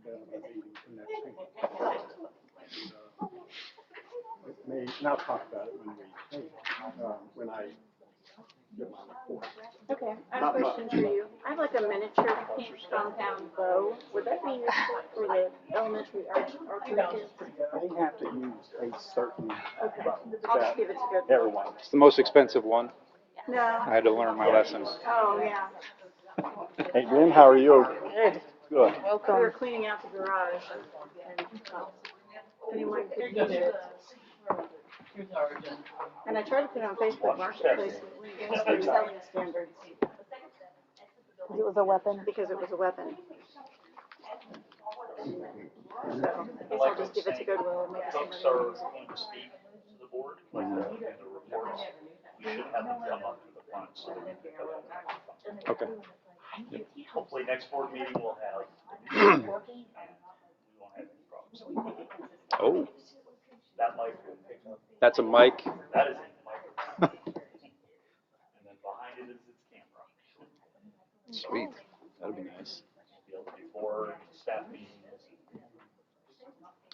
meeting for next week. And I'll talk about it when I get my report. Okay, I have a question for you. I have like a miniature compound bow. Would that be useful for the elementary archery kids? They have to use a certain Okay, bow. I'll just give it to good. Everyone. It's the most expensive one. No. I had to learn my lesson. Oh, yeah. Hey Glenn, how are you? Good. Good. Welcome. We were cleaning out the garage. And, anyone could use it. And I tried to put it on Facebook Marketplace when it goes through selling standards. Because it was a weapon. Because it was a weapon. So I guess I'll just give it to Goodwill and maybe somebody will use it. Going to speak to the board, like the reports. You should have them come up to the front so that you can fill out. Okay. Hopefully next board meeting we'll have the new report and we won't have any problems. Oh, That mic will pick up. that's a mic. That is a microphone. And then behind it is its camera. Sweet. That'd be nice. Be able to do board, staff meetings.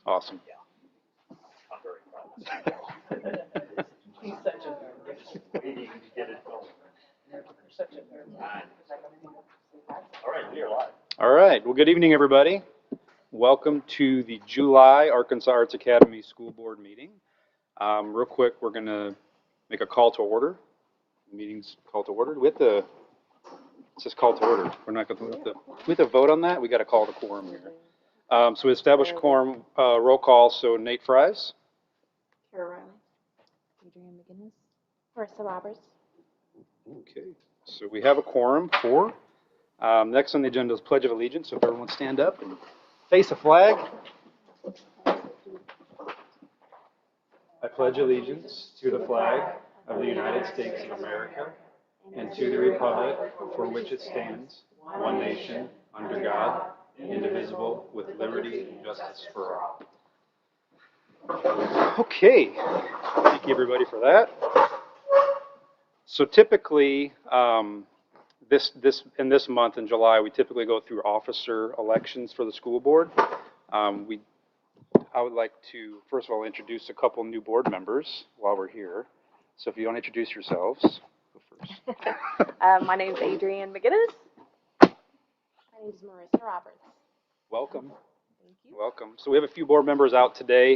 Awesome. Yeah. I'm very proud of this. He's such a nerd. Waiting to get it going. You're such a nerd. All right, we are live. All right. Well, good evening, everybody. Welcome to the July Arkansas Arts Academy School Board meeting. Real quick, we're going to make a call to order. The meeting's call to order. It says call to order. We're not going to we have to vote on that. We got to call the quorum here. So we established quorum roll call. So Nate Fries, Kara Riley. Adrian McGinnis. Marissa Roberts. okay. So we have a quorum for. Next on the agenda is Pledge of Allegiance. So if everyone stand up and face a flag. I pledge allegiance to the flag of the United States of America and to the republic for which it stands, one nation, under God, indivisible, with liberty and justice for all. Okay, thank you everybody for that. So typically, in this month in July, we typically go through officer elections for the school board. I would like to first of all introduce a couple new board members while we're here. So if you want to introduce yourselves, go first. My name's Adrian McGinnis. My name's Marissa Roberts. Welcome. Thank you. Welcome. So we have a few board members out today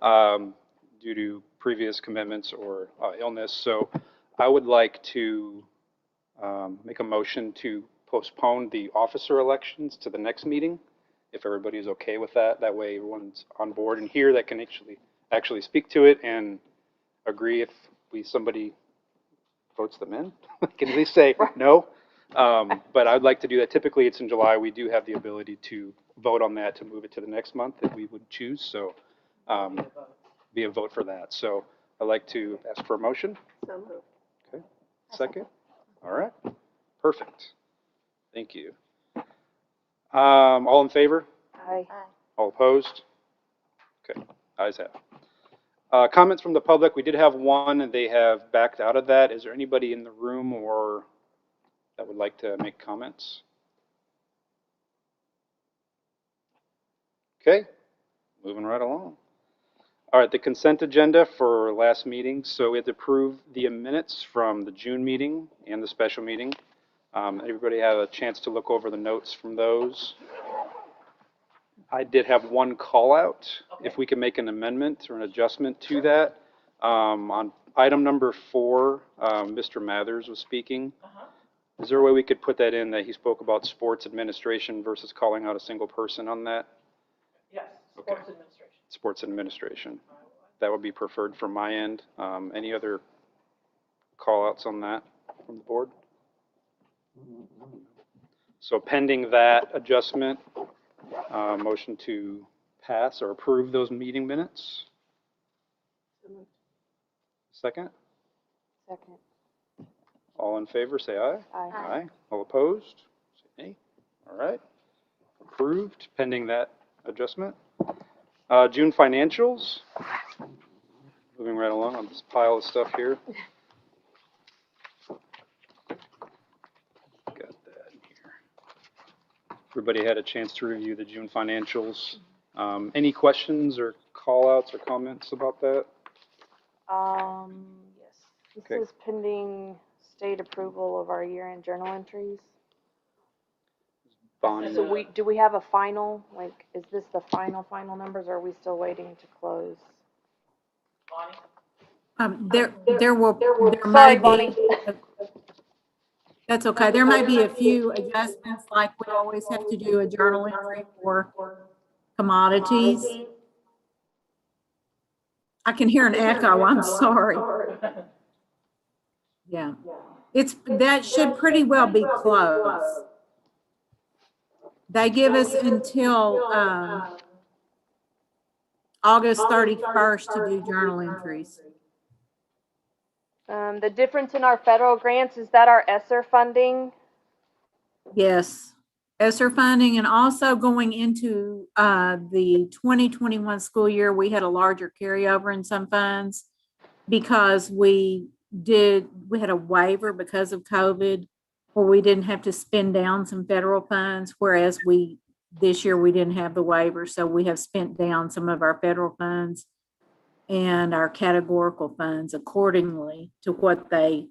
due to previous commitments or illness. So I would like to make a motion to postpone the officer elections to the next meeting, if everybody is okay with that. That way everyone's on board and here that can actually speak to it and agree if somebody votes them in. Can at least say no. But I'd like to do that. Typically it's in July. We do have the ability to vote on that to move it to the next month if we would choose. So be a vote for that. So I'd like to ask for a motion. So moved. Okay. Second. All right. Perfect. Thank you. All in favor? Aye. All opposed? Okay. Ayes have. Comments from the public. We did have one and they have backed out of that. Is there anybody in the room or that would like to make comments? Okay. Moving right along. All right, the consent agenda for last meeting. So we had to approve the minutes from the June meeting and the special meeting. Everybody had a chance to look over the notes from those. I did have one call out. If we can make an amendment or an adjustment to that. On item number 4, Mr. Mathers was speaking. Is there a way we could put that in that he spoke about sports administration versus calling out a single person on that? Yes, Okay. sports administration. Sports administration. That would be preferred from my end. Any other call outs on that from the board? So pending that adjustment, motion to pass or approve those meeting minutes. Second? Second. All in favor, say aye. Aye. Aye. All opposed? Say nay. All right. Approved, pending that adjustment. June financials. Moving right along on this pile of stuff here. Got that in here. Everybody had a chance to review the June financials. Any questions or call-outs or comments about that? Yes. This Okay. is pending state approval of our year-end journal entries. Bonnie? So do we have a final, like, is this the final numbers, or are we still waiting to close? Bonnie? There Sorry, might Bonnie. be, that's okay. There might be a few adjustments, like we always have to do a journal entry for commodities. I can hear an echo, I'm sorry. Yeah, that should pretty well be close. They give us until August 31st to do journal entries. The difference in our federal grants, is that our ESSER funding? Yes, ESSER funding, and also going into the 2021 school year, we had a larger carryover in some funds because we had a waiver because of COVID, where we didn't have to spend down some federal funds, whereas this year we didn't have the waiver, so we have spent down some of our federal funds and our categorical funds accordingly to what they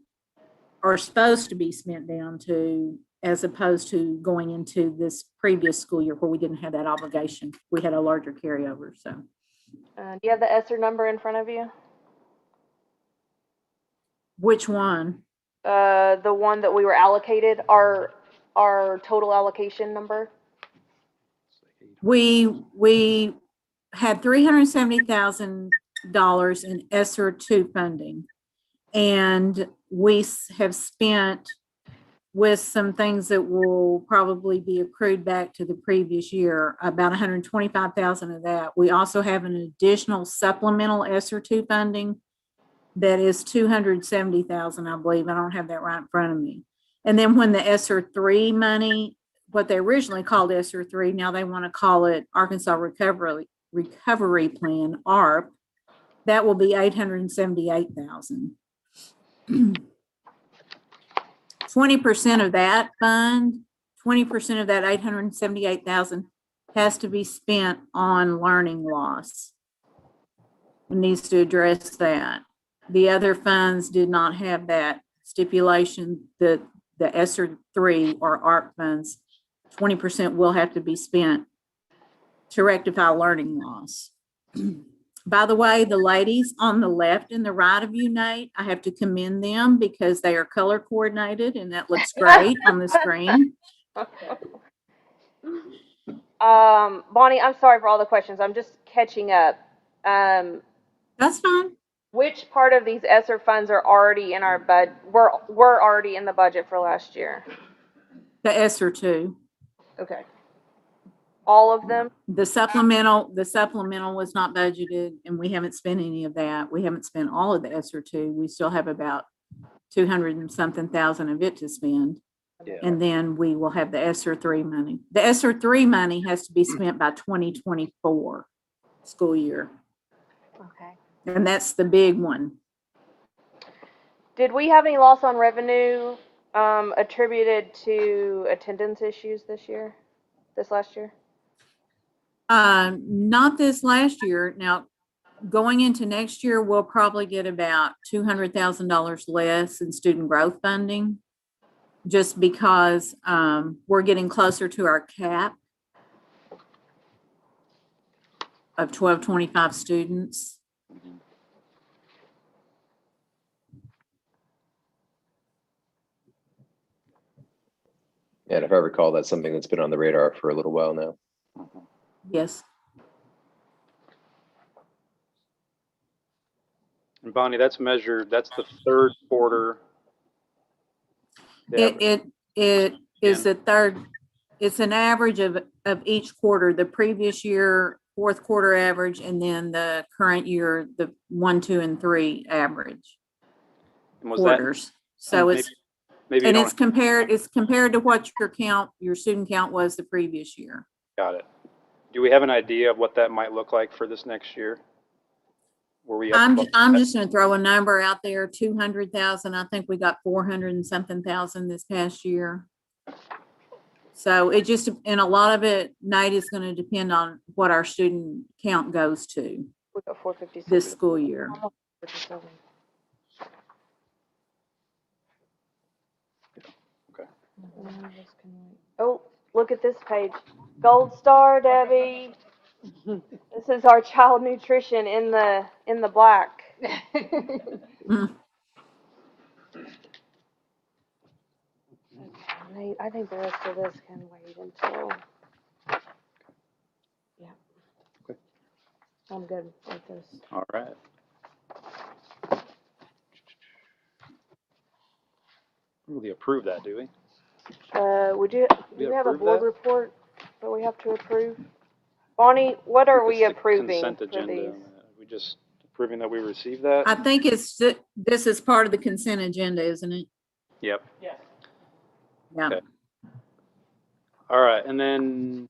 are supposed to be spent down to, as opposed to going into this previous school year where we didn't have that obligation. We had a larger carryover, so. Do you have the ESSER number in front of you? Which one? The one that we were allocated, our total allocation number? We had $370,000 in ESSER 2 funding, and we have spent, with some things that will probably be accrued back to the previous year, about $125,000 of that. We also have an additional supplemental ESSER 2 funding that is $270,000, I believe. I don't have that right in front of me. And then when the ESSER 3 money, what they originally called ESSER 3, now they want to call it Arkansas Recovery Plan, ARP, that will be $878,000. 20% of that fund, 20% of that $878,000 has to be spent on learning loss. It needs to address that. The other funds did not have that stipulation that the ESSER 3 or ARP funds, 20% will have to be spent to rectify learning loss. By the way, the ladies on the left and the right of you, Nate, I have to commend them because they are color coordinated and that looks great on the screen. Bonnie, I'm sorry for all the questions. I'm just catching up. That's fine. Which part of these ESSER funds are already in our were already in the budget for last year? The ESSER 2. Okay. All of them? The supplemental was not budgeted, and we haven't spent any of that. We haven't spent all of the ESSER 2. We still have about 200 and something thousand of it to spend. Yeah. And then we will have the ESSER 3 money. The ESSER 3 money has to be spent by 2024 school year. Okay. And that's the big one. Did we have any loss on revenue attributed to attendance issues this last year? Not this last year. Now, going into next year, we'll probably get about $200,000 less in student growth funding, just because we're getting closer to our cap of 1225 students. And if I recall, that's something that's been on the radar for a little while now. Yes. And Bonnie, that's measured, that's the third quarter. It is the third, it's an average of each quarter, the previous year, fourth quarter average, and then the current year, the 1, 2, and 3 average quarters. So it's compared to what your student count was the previous year. Got it. Do we have an idea of what that might look like for this next year? I'm just going to throw a number out there, 200,000. I think we got 400 and something thousand this past year. So it just, and a lot of it, Nate, is going to depend on what our student count goes to We got 457. this school year. 457. Okay. Oh, look at this page. Gold star, Debbie. This is our child nutrition in the black. Nate, I think the rest of this can wait until. Yeah. Okay. I'm good with this. All right. We approve that, do we? Do We we have a approve board that? report that we have to approve? Bonnie, what are we It's the approving consent for agenda. these? We just approving that we received that? I think this is part of the consent agenda, isn't it? Yep. Yes. Yeah. Okay. All right, and then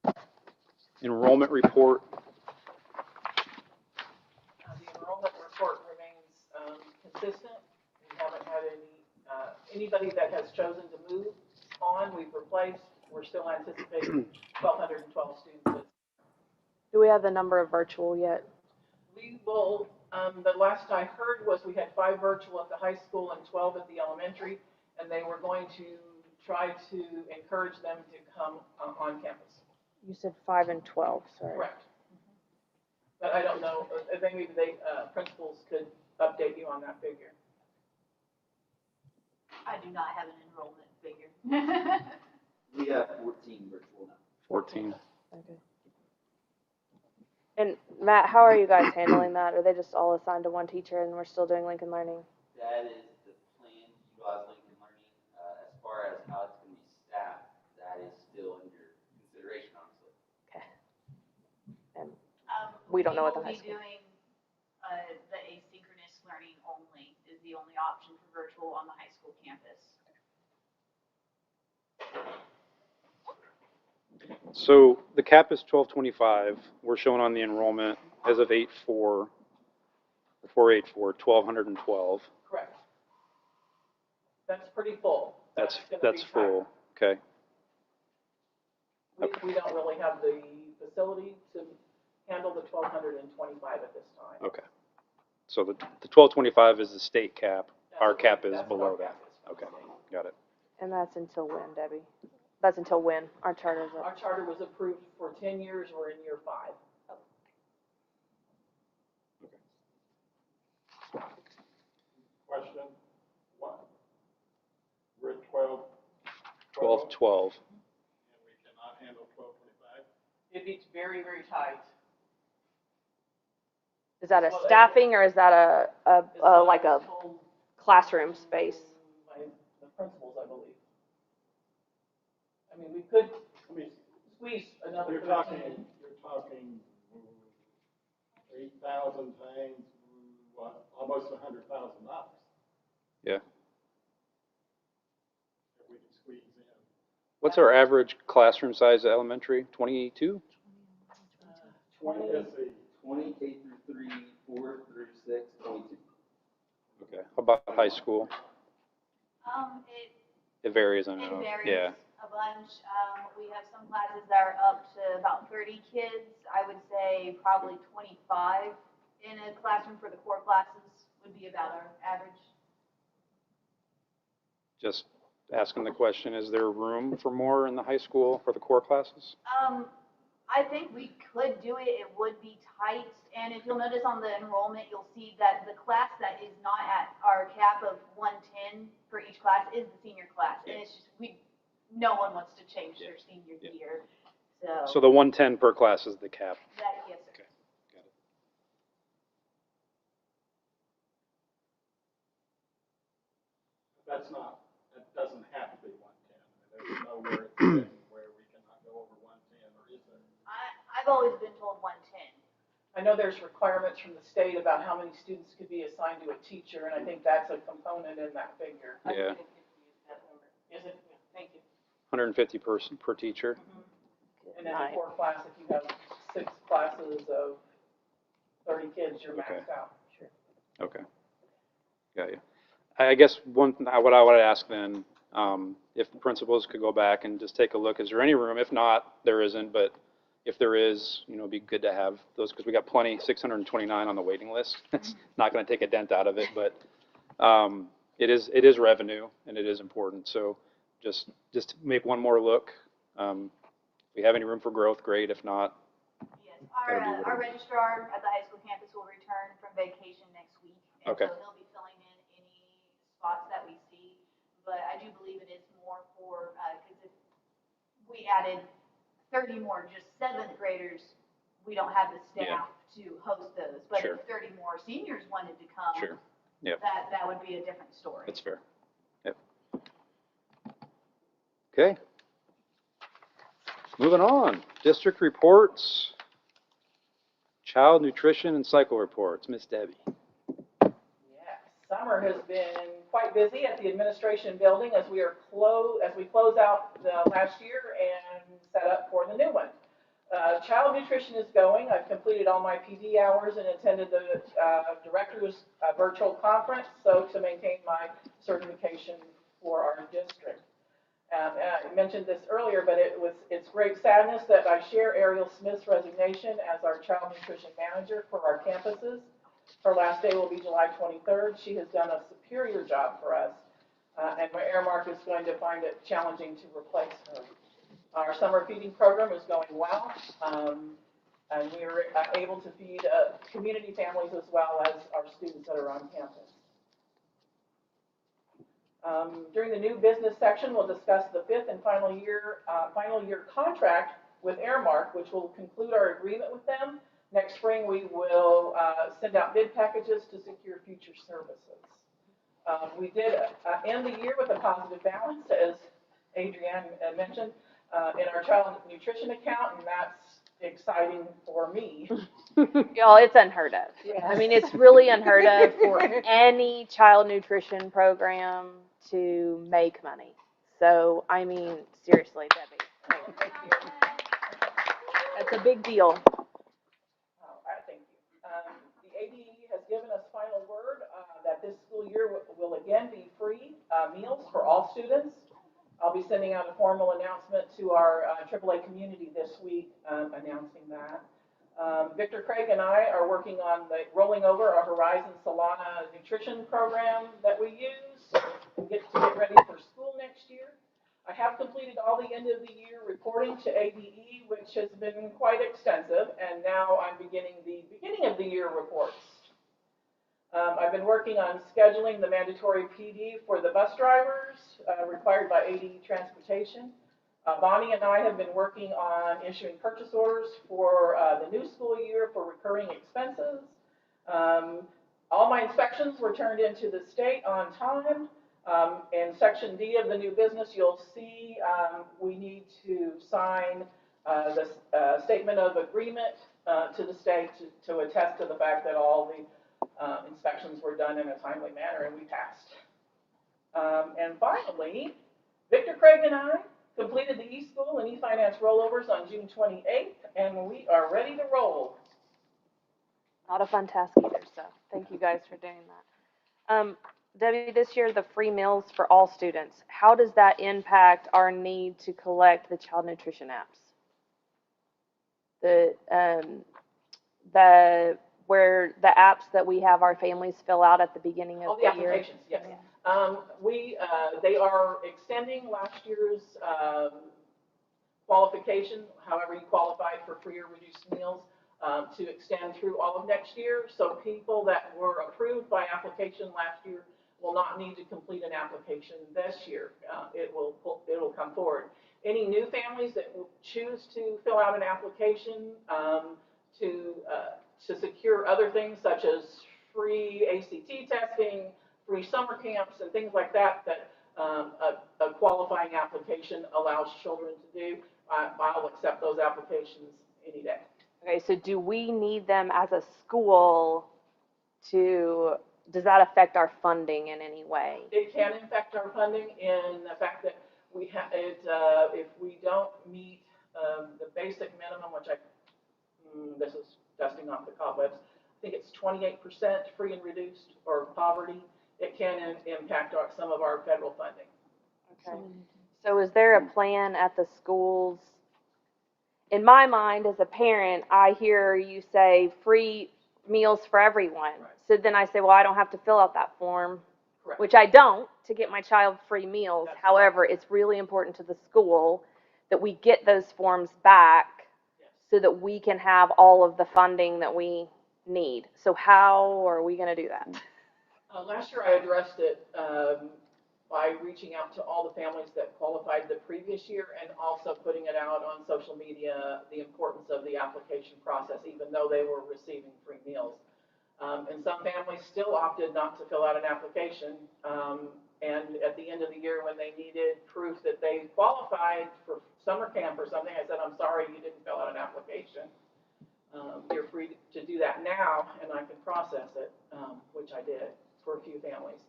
enrollment report. The enrollment report remains consistent. We haven't had anybody that has chosen to move on, we've replaced. We're still anticipating 1,212 students. Do we have the number of virtual yet? We will, the last I heard was we had 5 virtual at the high school and 12 at the elementary, and they were going to try to encourage them to come on campus. You said 5 and 12, sorry. Correct. But I don't know, I think maybe they, principals could update you on that figure. I do not have an enrollment figure. We have 14 virtual now. 14. Okay. And Matt, how are you guys handling that? Are they just all assigned to one teacher and we're still doing Lincoln Learning? That is the plan to utilize Lincoln Learning. As far as how it's going to be staffed, that is still under consideration, honestly. Okay. And we don't know what the high We school. will be doing the asynchronous learning only is the only option for virtual on the high school campus. So the cap is 1225. We're showing on the enrollment as of 8/4, 1,212. Correct. That's pretty full. That's gonna be tight. full. Okay. We don't really have the facility to handle the 1,225 at this time. Okay. So the 1225 is the state cap. Our That's cap what- is that's what below our that. cap is for the Okay. state. Got it. And that's until when, Debbie? That's until when? Our charter's Our up. charter was approved for 10 years. We're in year 5. Question one. We're at 12. 1212. And we cannot handle 1225. It'd be very, very tight. Is that a Well, staffing or is that It's what I like a was told classroom space? by the principals, I believe. I mean, we could I mean, squeeze another you're 13. talking 8,000 times, what, almost $100,000. Yeah. If we could squeeze in. What's our average classroom size at elementary? 22? 20, let's see. 20 K through 3, 4 through 6, 22. Okay. How about high school? It It varies, I know. varies Yeah. a bunch. We have some classes that are up to about 30 kids. I would say probably 25 in a classroom for the core classes would be about our average. Just asking the question, is there room for more in the high school for the core classes? I think we could do it. It would be tight. And if you'll notice on the enrollment, you'll see that the class that is not at our cap of 110 for each class is the senior class. And it's just, no one wants to change their senior year. So the 110 per class is the cap. Yes, sir. Okay. Got it. That doesn't have to be 110. There's nowhere it's written where we cannot go over 110, or is there? I've always been told 110. I know there's requirements from the state about how many students could be assigned to a teacher, and I think that's a component in that figure. Yeah. Is it? Thank you. 150 per teacher. And in a core class, if you have 6 classes of 30 kids, you're Okay. maxed out. Okay. Got you. I guess what I would ask then, If principals could go back and just take a look, is there any room? If not, there isn't, but if there is, it'd be good to have those, because we got plenty, 629 on the waiting list. It's not going to take a dent out of it, but it is revenue, and it is important. So just make one more look. If we have any room for growth, great. If not, Yes, that'll be our whatever. registrar at the high school campus will return from vacation next week. And Okay. so he'll be filling in any spots that we see. But I do believe it is more for, because if we added 30 more, just seventh graders, we don't have the staff to host those. But Sure. if 30 more seniors wanted to come, Sure. Yep. that would be a different story. That's fair. Yep. Okay. Moving on. District reports. Child nutrition and cycle reports. Miss Debbie. Yes, summer has been quite busy at the administration building as we close out the last year and set up for the new one. Child nutrition is going. I've completed all my PD hours and attended the director's virtual conference, so to maintain my certification for our district. I mentioned this earlier, but it's great sadness that I share Ariel Smith's resignation as our child nutrition manager for our campuses. Her last day will be July 23rd. She has done a superior job for us, and my Airmark is going to find it challenging to replace her. Our summer feeding program is going well, and we are able to feed community families as well as our students that are on campus. During the new business section, we'll discuss the fifth and final year contract with Airmark, which will conclude our agreement with them. Next spring, we will send out bid packages to secure future services. We did end the year with a positive balance, as Adrienne mentioned, in our child nutrition account, and that's exciting for me. Y'all, it's unheard of. Yes. I mean, it's really unheard of for any child nutrition program to make money. So, I mean, seriously, Debbie, that's a big deal. Thank you. The ADE has given us final word that this school year will again be free meals for all students. I'll be sending out a formal announcement to our AAA community this week announcing that. Victor Craig and I are working on rolling over our Horizon Solana nutrition program that we use to get ready for school next year. I have completed all the end of the year reporting to ADE, which has been quite extensive, and now I'm beginning the beginning of the year reports. I've been working on scheduling the mandatory PD for the bus drivers required by ADE Transportation. Bonnie and I have been working on issuing purchase orders for the new school year for recurring expenses. All my inspections were turned into the state on time. In Section D of the new business, you'll see we need to sign the statement of agreement to the state to attest to the fact that all the inspections were done in a timely manner, and we passed. And finally, Victor Craig and I completed the eSchool and eFinance rollovers on June 28th, and we are ready to roll. Not a fun task either, so thank you guys for doing that. Debbie, this year, the free meals for all students, how does that impact our need to collect the child nutrition apps? Where the apps that we have our families fill out at the beginning of All the year? applications, yes. They are extending last year's qualification, however you qualified for free or reduced meals, to extend through all of next year. So people that were approved by application last year will not need to complete an application this year. It will come forward. Any new families that will choose to fill out an application to secure other things such as free ACT testing, free summer camps, and things like that, that a qualifying application allows children to do, I'll accept those applications any day. Okay, so do we need them as a school does that affect our funding in any way? It can affect our funding in the fact that we have if we don't meet the basic minimum, which this is dusting off the cobwebs, I think it's 28% free and reduced or poverty. It can impact some of our federal funding. Okay. So is there a plan at the schools? In my mind, as a parent, I hear you say free meals for everyone. Right. So then I say, well, I don't have to fill out that form, Correct. which I don't, to get my child free meals. That's However, it's really important to the school that we get those forms back Yes. so that we can have all of the funding that we need. So how are we gonna do that? Last year I addressed it by reaching out to all the families that qualified the previous year and also putting it out on social media, the importance of the application process, even though they were receiving free meals. And some families still opted not to fill out an application. And at the end of the year, when they needed proof that they qualified for summer camp or something, I said, I'm sorry, you didn't fill out an application. You're free to do that now, and I can process it, which I did for a few families.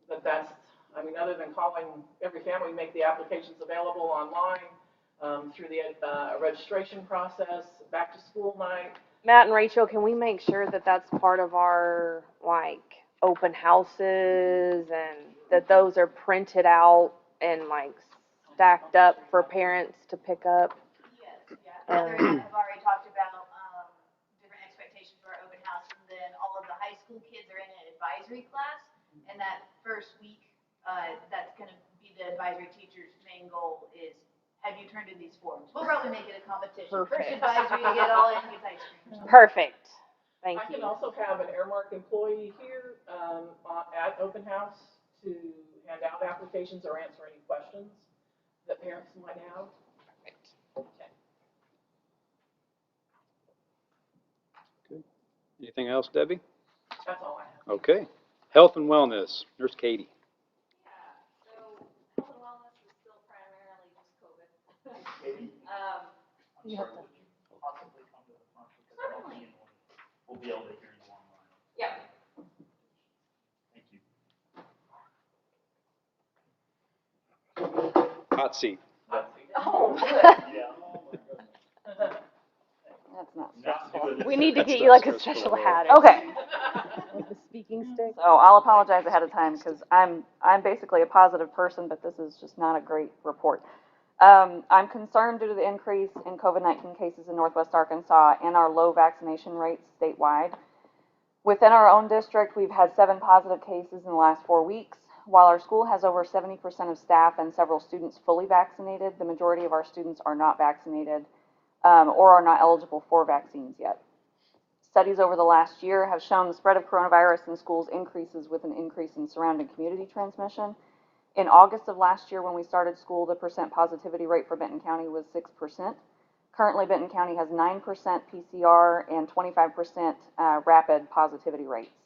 But that's, I mean, other than calling every family, make the applications available online, through the registration process, back to school night. Matt and Rachel, can we make sure that that's part of our, like, open houses and that those are printed out and like stacked up for parents to pick up? Yes, yeah. Heather and I have already talked about, different expectations for our open house, and then all of the high school kids are in an advisory class, and that first week, that's gonna be the advisory teacher's main goal is, have you turned in these forms? We'll probably make it a competition. First Perfect. advisory to get all in, gets ice cream. Perfect. Thank I can you. also have an Airmark employee here at open house to hand out applications or answer any questions that parents might have. Okay. Anything else, Debbie? That's all I have. Okay. Health and wellness, Nurse Katie. So health and wellness is still primarily just COVID. I'm sorry, would you possibly come to the front because I don't Certainly. see anyone. We'll be able to hear you online. Yeah. Thank you. Hot seat. Oh, good. Yeah. Oh, my goodness. That's not Not stressful. doing We need to That's get not you like a stressful special at all. hat. or Okay, Like the speaking stick. so I'll apologize ahead of time because I'm basically a positive person, but this is just not a great report. I'm concerned due to the increase in COVID-19 cases in Northwest Arkansas and our low vaccination rates statewide. Within our own district, we've had 7 positive cases in the last 4 weeks. While our school has over 70% of staff and several students fully vaccinated, the majority of our students are not vaccinated or are not eligible for vaccines yet. Studies over the last year have shown the spread of coronavirus in schools increases with an increase in surrounding community transmission. In August of last year, when we started school, the percent positivity rate for Benton County was 6%. Currently, Benton County has 9% PCR and 25% rapid positivity rates.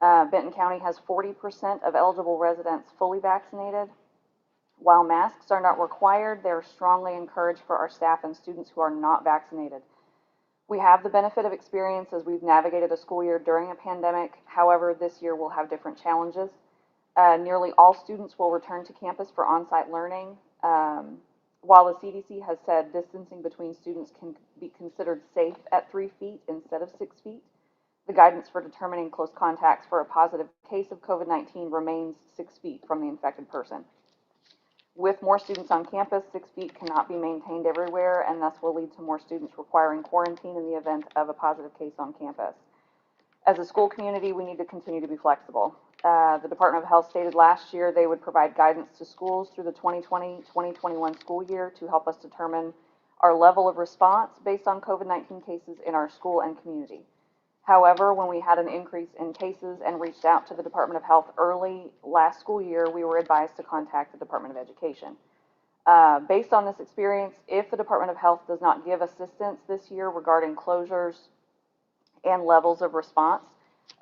Benton County has 40% of eligible residents fully vaccinated. While masks are not required, they are strongly encouraged for our staff and students who are not vaccinated. We have the benefit of experience as we've navigated a school year during a pandemic. However, this year will have different challenges. Nearly all students will return to campus for on-site learning. While the CDC has said distancing between students can be considered safe at 3 feet instead of 6 feet, the guidance for determining close contacts for a positive case of COVID-19 remains 6 feet from the infected person. With more students on campus, 6 feet cannot be maintained everywhere, and thus will lead to more students requiring quarantine in the event of a positive case on campus. As a school community, we need to continue to be flexible. The Department of Health stated last year they would provide guidance to schools through the 2020-2021 school year to help us determine our level of response based on COVID-19 cases in our school and community. However, when we had an increase in cases and reached out to the Department of Health early last school year, we were advised to contact the Department of Education. Based on this experience, if the Department of Health does not give assistance this year regarding closures and levels of response,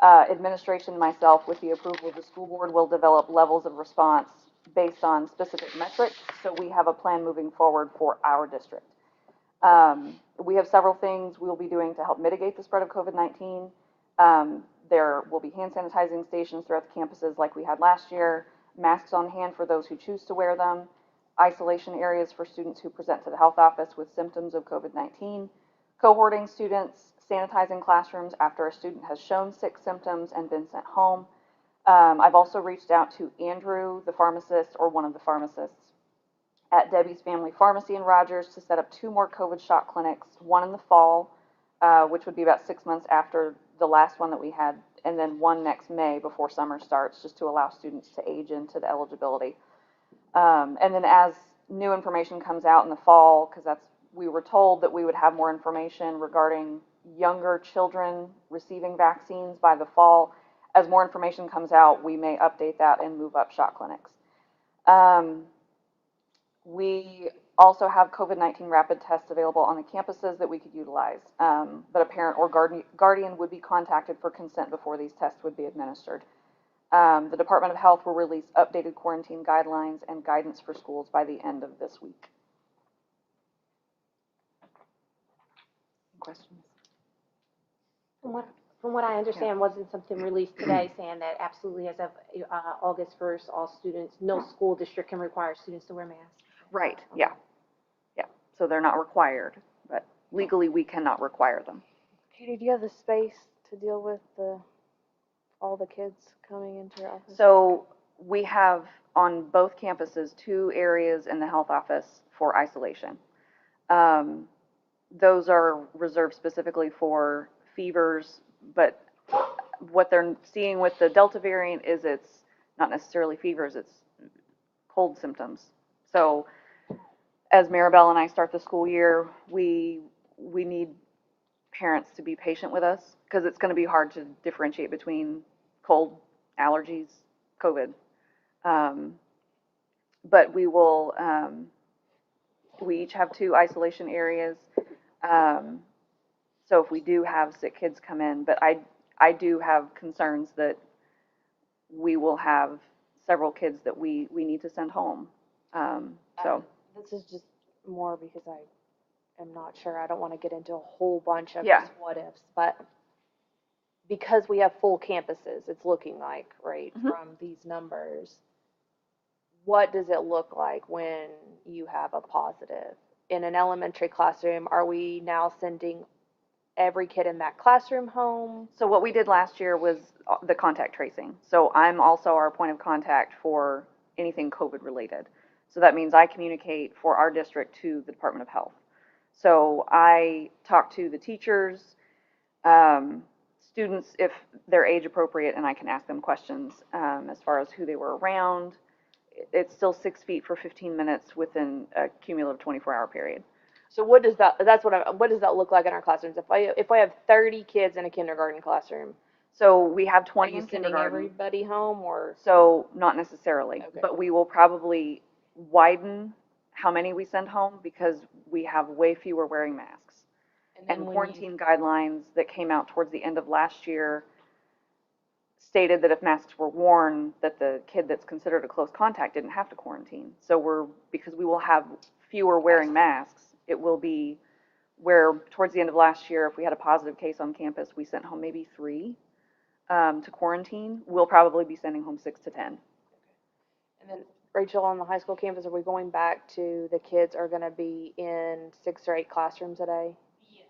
administration and myself, with the approval of the school board, will develop levels of response based on specific metrics, so we have a plan moving forward for our district. We have several things we will be doing to help mitigate the spread of COVID-19. There will be hand sanitizing stations throughout the campuses like we had last year, masks on hand for those who choose to wear them, isolation areas for students who present to the health office with symptoms of COVID-19, cohorting students, sanitizing classrooms after a student has shown sick symptoms and been sent home, I've also reached out to Andrew, the pharmacist, or one of the pharmacists at Debbie's Family Pharmacy in Rogers to set up 2 more COVID shot clinics, one in the fall, which would be about 6 months after the last one that we had, and then one next May before summer starts, just to allow students to age into the eligibility. And then as new information comes out in the fall, because we were told that we would have more information regarding younger children receiving vaccines by the fall. As more information comes out, we may update that and move up shot clinics. We also have COVID-19 rapid tests available on the campuses that we could utilize, but a parent or guardian would be contacted for consent before these tests would be administered. The Department of Health will release updated quarantine guidelines and guidance for schools by the end of this week. Questions? From what I understand, wasn't something released today saying that absolutely as of August 1st, all students, no school district can require students to wear masks? Right, yeah. Yeah, so they're not required, but legally we cannot require them. Katie, do you have the space to deal with all the kids coming into your office? So we have on both campuses 2 areas in the health office for isolation. Those are reserved specifically for fevers, but what they're seeing with the Delta variant is it's not necessarily fevers, it's cold symptoms. So as Maribel and I start the school year, we need parents to be patient with us because it's going to be hard to differentiate between cold, allergies, COVID. But we will, we each have 2 isolation areas. So if we do have sick kids come in, but I do have concerns that we will have several kids that we need to send home. So this is just more because I am not sure. I don't want to get into a whole bunch of Yeah. just what ifs, but because we have full campuses, it's looking like, right, from these numbers, what does it look like when you have a positive? In an elementary classroom, are we now sending every kid in that classroom home? So what we did last year was the contact tracing. So I'm also our point of contact for anything COVID related. So that means I communicate for our district to the Department of Health. So I talk to the teachers, students if they're age appropriate, and I can ask them questions as far as who they were around. It's still 6 feet for 15 minutes within a cumulative 24-hour period. So what does that, what does that look like in our classrooms? If I have 30 kids in a kindergarten classroom, So we have are 20 you in sending kindergarten. everybody home or? So not necessarily, Okay. but we will probably widen how many we send home because we have way fewer wearing masks. And when quarantine guidelines that came out towards the end of last year stated that if masks were worn, that the kid that's considered a close contact didn't have to quarantine. So because we will have fewer wearing masks, it will be where towards the end of last year, if we had a positive case on campus, we sent home maybe 3 to quarantine. We'll probably be sending home 6 to 10. And then Rachel, on the high school campus, are we going back to the kids are going to be in 6 or 8 classrooms a day? Yes,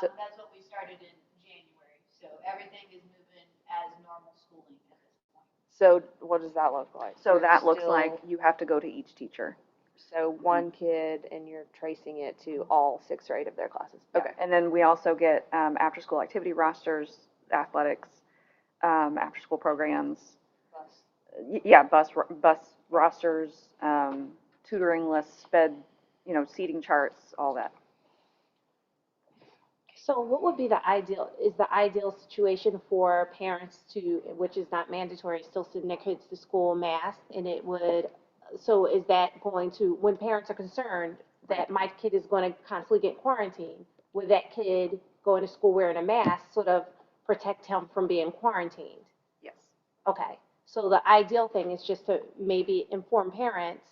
So- that's what we started in January, so everything is moving as normal schooling at this point. So what does that look like? So You're that looks still- like you have to go to each teacher. So one kid and you're tracing it to all 6 or 8 of their classes. Okay. And then we also get after-school activity rosters, athletics, after-school programs. Yeah, bus rosters, tutoring lists, sped, seating charts, all that. So what would be the ideal situation for parents to, which is not mandatory, still send their kids to school masked, and so is that going to, when parents are concerned that my kid is going to constantly get quarantined, would that kid going to school wearing a mask sort of protect him from being quarantined? Yes. Okay, so the ideal thing is just to maybe inform parents,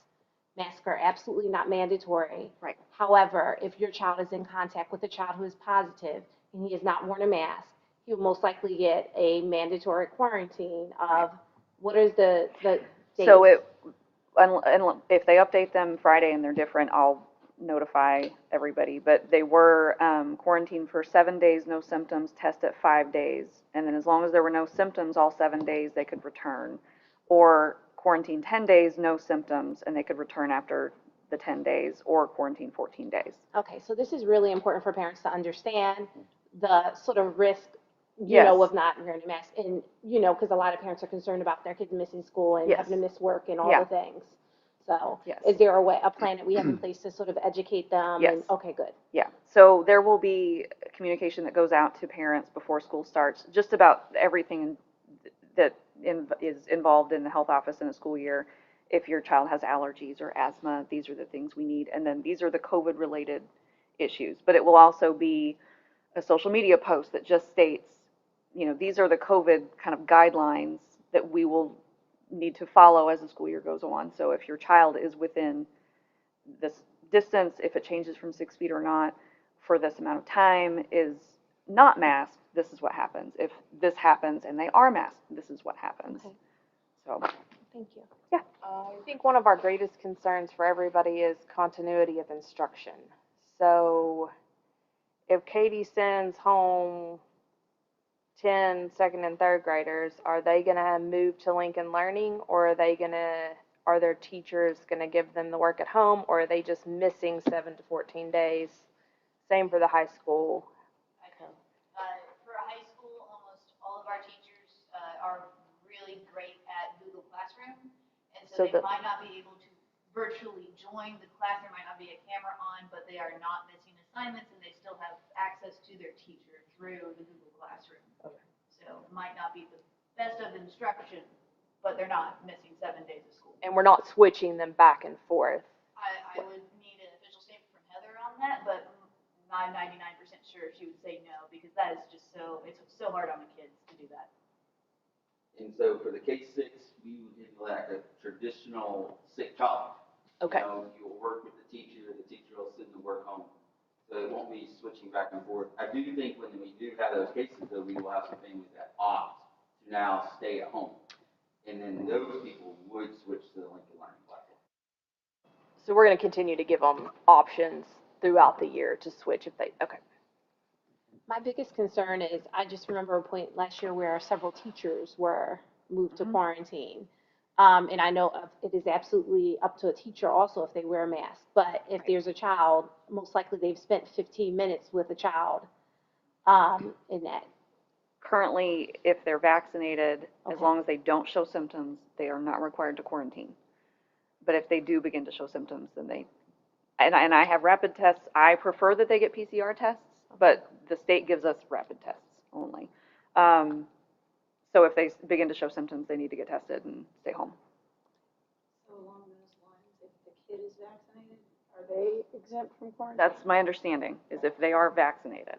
masks are absolutely not mandatory. Right. However, if your child is in contact with a child who is positive and he has not worn a mask, he will most likely get a mandatory quarantine of, what is the dates? So if they update them Friday and they're different, I'll notify everybody, but they were quarantined for 7 days, no symptoms, test at 5 days, and then as long as there were no symptoms all 7 days, they could return. Or quarantine 10 days, no symptoms, and they could return after the 10 days, or quarantine 14 days. Okay, so this is really important for parents to understand the sort of risk, you Yes. know, of not wearing a mask. And, you know, because a lot of parents are concerned about their kids missing school and Yes. having to miss work and all Yeah. the things. So Yes. is there a plan that we have in place to sort of educate them? Yes. And, okay, good. Yeah, so there will be communication that goes out to parents before school starts, just about everything that is involved in the health office in a school year. If your child has allergies or asthma, these are the things we need. And then these are the COVID-related issues. But it will also be a social media post that just states, you know, these are the COVID kind of guidelines that we will need to follow as the school year goes on. So if your child is within this distance, if it changes from 6 feet or not, for this amount of time, is not masked, this is what happens. If this happens and they are masked, this is what happens. Okay. So, Thank you. I think one of our greatest concerns for everybody is continuity of instruction. So if Katie sends home 10 second and third graders, are they gonna move to Lincoln Learning, or are their teachers gonna give them the work at home, or are they just missing 7 to 14 days? Same for the high school. For high school, almost all of our teachers are really great at Google Classroom, and so they might not be able to virtually join the class. There might not be a camera on, but they are not missing assignments, and they still have access to their teacher through the Google Classroom. Okay. So it might not be the best of instruction, but they're not missing 7 days of school. And we're not switching them back and forth. I would need an official statement from Heather on that, but I'm 99% sure she would say no, because that is just it's so hard on the kids to do that. And so for the K-6, we would give like a traditional sick child. Okay. You know, you'll work with the teacher will send the work home. So it won't be switching back and forth. I do think when we do have those cases, though, we will have some families that opt to now stay at home. And then those people would switch to the Lincoln Learning platform. So we're gonna continue to give them options throughout the year to switch if they, okay. My biggest concern is I just remember a point last year where several teachers were moved to quarantine. And I know it is absolutely up to a teacher also if they wear a mask. But if there's a child, most likely they've spent 15 minutes with a child in that. currently, if they're vaccinated, as Okay. long as they don't show symptoms, they are not required to quarantine. But if they do begin to show symptoms, then and I have rapid tests. I prefer that they get PCR tests, but the state gives us rapid tests only. So if they begin to show symptoms, they need to get tested and stay home. So along those lines, if the kid is vaccinated, are they exempt from quarantine? That's my understanding, is if they are vaccinated.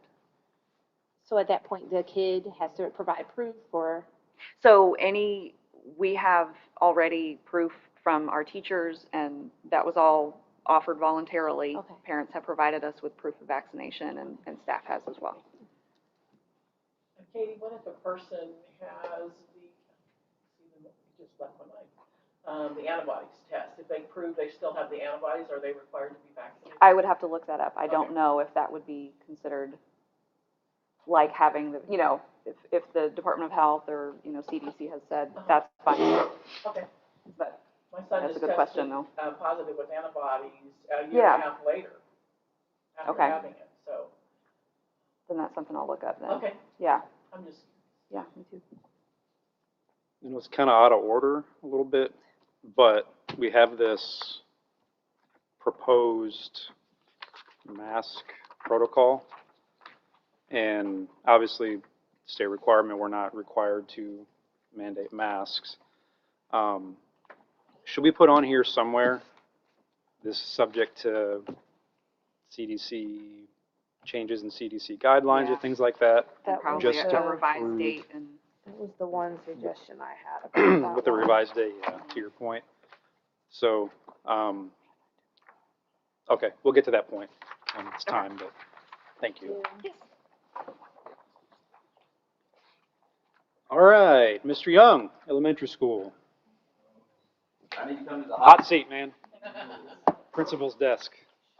So at that point, the kid has to provide proof or? So we have already proof from our teachers, and that was all offered voluntarily. Okay. Parents have provided us with proof of vaccination, and staff has as well. And Katie, what if a person has just left my mind, the antibodies test? If they prove they still have the antibodies, are they required to be vaccinated? I would have to look that up. I don't Okay. know if that would be considered like having the, if the Department of Health or, CDC has said, that's fine. Okay. But My son that's just a good question, tested though. positive with antibodies a year and a half later after Okay. having it, so. Then that's something I'll look up then. Okay, Yeah, I'm just, yeah, me too. It's kind of out of order a little bit, but we have this proposed mask protocol. And obviously, state requirement, we're not required to mandate masks. Should we put on here somewhere, this is subject to CDC, changes in CDC guidelines or Yeah. things like that? And That probably just a to revised prove- date and. That was the one suggestion I had about that With the one. revised date, yeah, to your point. So, okay, we'll get to that point when it's time, but thank you. All right, Mr. Young, elementary school. I need to come to the Hot seat, man. Principal's desk.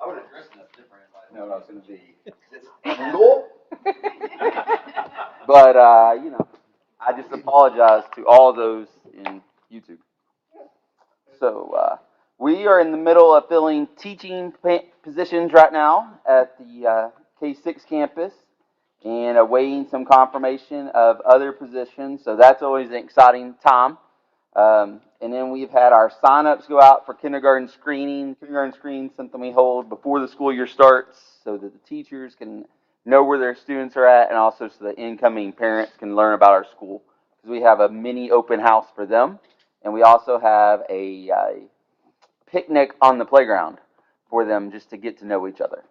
I would have dressed us different if I'd known I was gonna be this single. But, you know, I just apologize to all those in YouTube. So, we are in the middle of filling teaching positions right now at the K6 campus and awaiting some confirmation of other positions. So that's always an exciting time. And then we've had our sign-ups go out for kindergarten screening. Kindergarten screening is something we hold before the school year starts so that the teachers can know where their students are at and also so that incoming parents can learn about our school. Because we have a mini open house for them. And we also have a picnic on the playground for them just to get to know each other.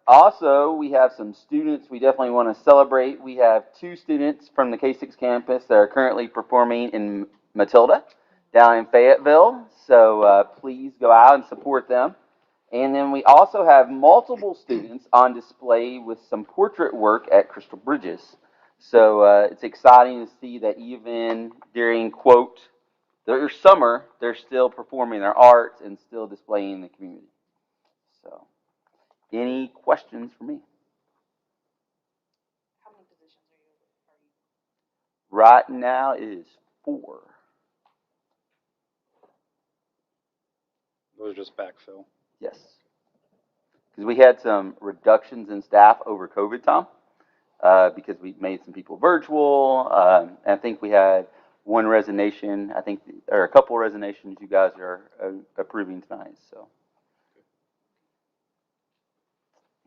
Also, we have some students we definitely want to celebrate. We have 2 students from the K6 campus that are currently performing in Matilda down in Fayetteville. So please go out and support them. And then we also have multiple students on display with some portrait work at Crystal Bridges. So it's exciting to see that even during, quote, their summer, they're still performing their arts and still displaying in the community. So, any questions for me? How many positions are you? Right now it is 4. Those are just backfill. Yes. Because we had some reductions in staff over COVID time because we made some people virtual. I think we had one resignation, or a couple resignations you guys are approving tonight. So,